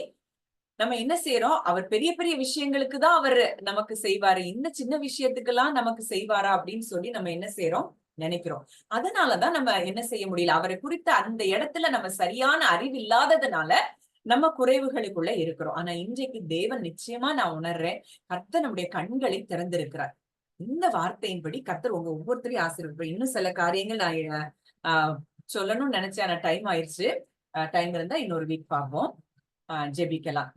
நம்ம என்ன செய்யறோம், அவர் பெரிய பெரிய விஷயங்களுக்கு தான் அவர் நமக்கு செய்வாரு, இந்த சின்ன விஷயத்துக்கெல்லாம் நமக்கு செய்வாரா அப்படின்னு சொல்லி நம்ம என்ன செய்யறோம் நினைக்கிறோம். அதனாலதான் நம்ம என்ன செய்ய முடியல, அவரை குறித்த அந்த இடத்துல நம்ம சரியான அறிவு இல்லாததுனால நம்ம குறைவுகளுக்குள்ள இருக்கிறோம். ஆனா இன்றைக்கு தேவன் நிச்சயமா நான் உணர்றேன், கர்த்தர் நம்முடைய கண்களை திறந்திருக்கிறார். இந்த வார்த்தையின்படி கர்த்தர் உங்க ஒவ்வொருத்தரையும் ஆசீர்வதிப்பார். இன்னும் சில காரியங்கள் நான் சொல்லணும்னு நினைச்சேன், ஆனா டைம் ஆயிருச்சு. டைம் இருந்தா இன்னொரு வீக் பார்ப்போம். ஜெபிக்கலாம்.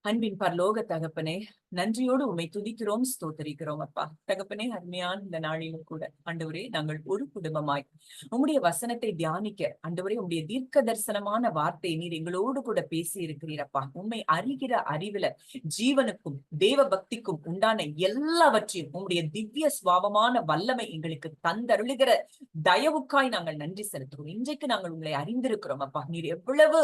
அன்பின் பரலோக தகப்பனே, நன்றியோடு உம்மை துதிக்கிறோம், ஸ்தோத்தரிக்கிறோம் அப்பா. தகப்பனே, அருமையான இந்த நாளிலும் கூட ஆண்டவரே, நாங்கள் ஒரு குடும்பமாய் உம்முடைய வசனத்தை தியானிக்க ஆண்டவரே, உம்முடைய தீர்க்க தரிசனமான வார்த்தை நீர் எங்களோடு கூட பேசி இருக்கிறீரப்பா. உம்மை அறிகிற அறிவுல ஜீவனுக்கும் தேவ பக்திக்கும் உண்டான எல்லாவற்றையும் உம்முடைய திவ்ய சுவாபமான வல்லமை எங்களுக்கு தந்தருளுகிற தயவுக்காய் நாங்கள் நன்றி செலுத்துகிறோம். இன்றைக்கு நாங்கள் உங்களை அறிந்திருக்கிறோம் அப்பா. நீர் எவ்வளவு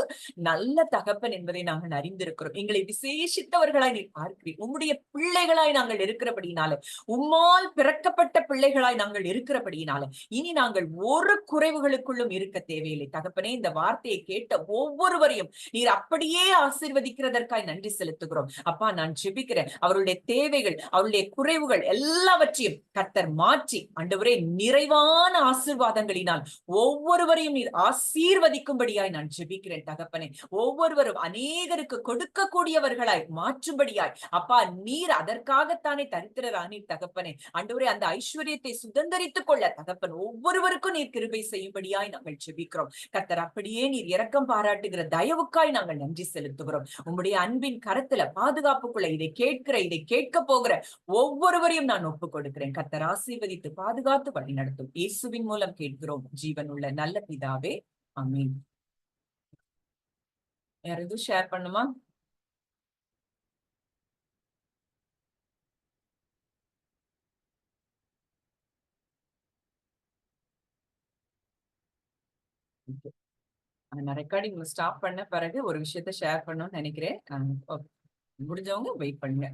நல்ல தகப்பன் என்பதை நாங்கள் அறிந்திருக்கிறோம். எங்களை விசேஷித்தவர்களாய் நீர் பார்க்கிறீர். உம்முடைய பிள்ளைகளாய் நாங்கள் இருக்கிறபடினால, உம்மால் பிறக்கப்பட்ட பிள்ளைகளாய் நாங்கள் இருக்கிறபடினால, இனி நாங்கள் ஒரு குறைவுகளுக்குள்ளும் இருக்க தேவையில்லை. தகப்பனே, இந்த வார்த்தையை கேட்ட ஒவ்வொருவரையும் நீர் அப்படியே ஆசீர்வதிக்கிறதற்காய் நன்றி செலுத்துகிறோம். அப்பா, நான் ஜெபிக்கிறேன், அவருடைய தேவைகள், அவருடைய குறைவுகள் எல்லாவற்றையும் கர்த்தர் மாற்றி ஆண்டவரே நிறைவான ஆசீர்வாதங்களினால் ஒவ்வொருவரையும் நீர் ஆசீர்வதிக்கும்படியாய் நான் ஜெபிக்கிறேன் தகப்பனே. ஒவ்வொருவரும் அநேகருக்கு கொடுக்கக்கூடியவர்களாய் மாற்றும்படியாய் அப்பா, நீர் அதற்காகத்தானே தரித்திரரானீர் தகப்பனே. ஆண்டவரே, அந்த ஐஸ்வர்யத்தை சுதந்தரித்துக் கொள்ள தகப்பன் ஒவ்வொருவருக்கும் நீர் கிருபை செய்யும்படியாய் நாங்கள் ஜெபிக்கிறோம். கர்த்தர், அப்படியே நீர் இரக்கம் பாராட்டுகிற தயவுக்காய் நாங்கள் நன்றி செலுத்துகிறோம். உம்முடைய அன்பின் கரத்துல பாதுகாப்புக்குள்ள இதை கேட்க போகிற ஒவ்வொருவரையும் நான் ஒப்புக் கொடுக்கிறேன். கர்த்தர் ஆசீர்வதித்து பாதுகாத்து வழி நடத்தும் இயேசுவின் மூலம் கேட்கிறோம் ஜீவன் உள்ள நல்ல பிதாவே, ஆமென். யார் எதுவும் ஷேர் பண்ணுமா? நான் ரெக்கார்டிங் ஸ்டாப் பண்ண பிறகு ஒரு விஷயத்த ஷேர் பண்ணணும்னு நினைக்கிறேன். முடிஞ்சவங்க வெயிட் பண்ணுங்க.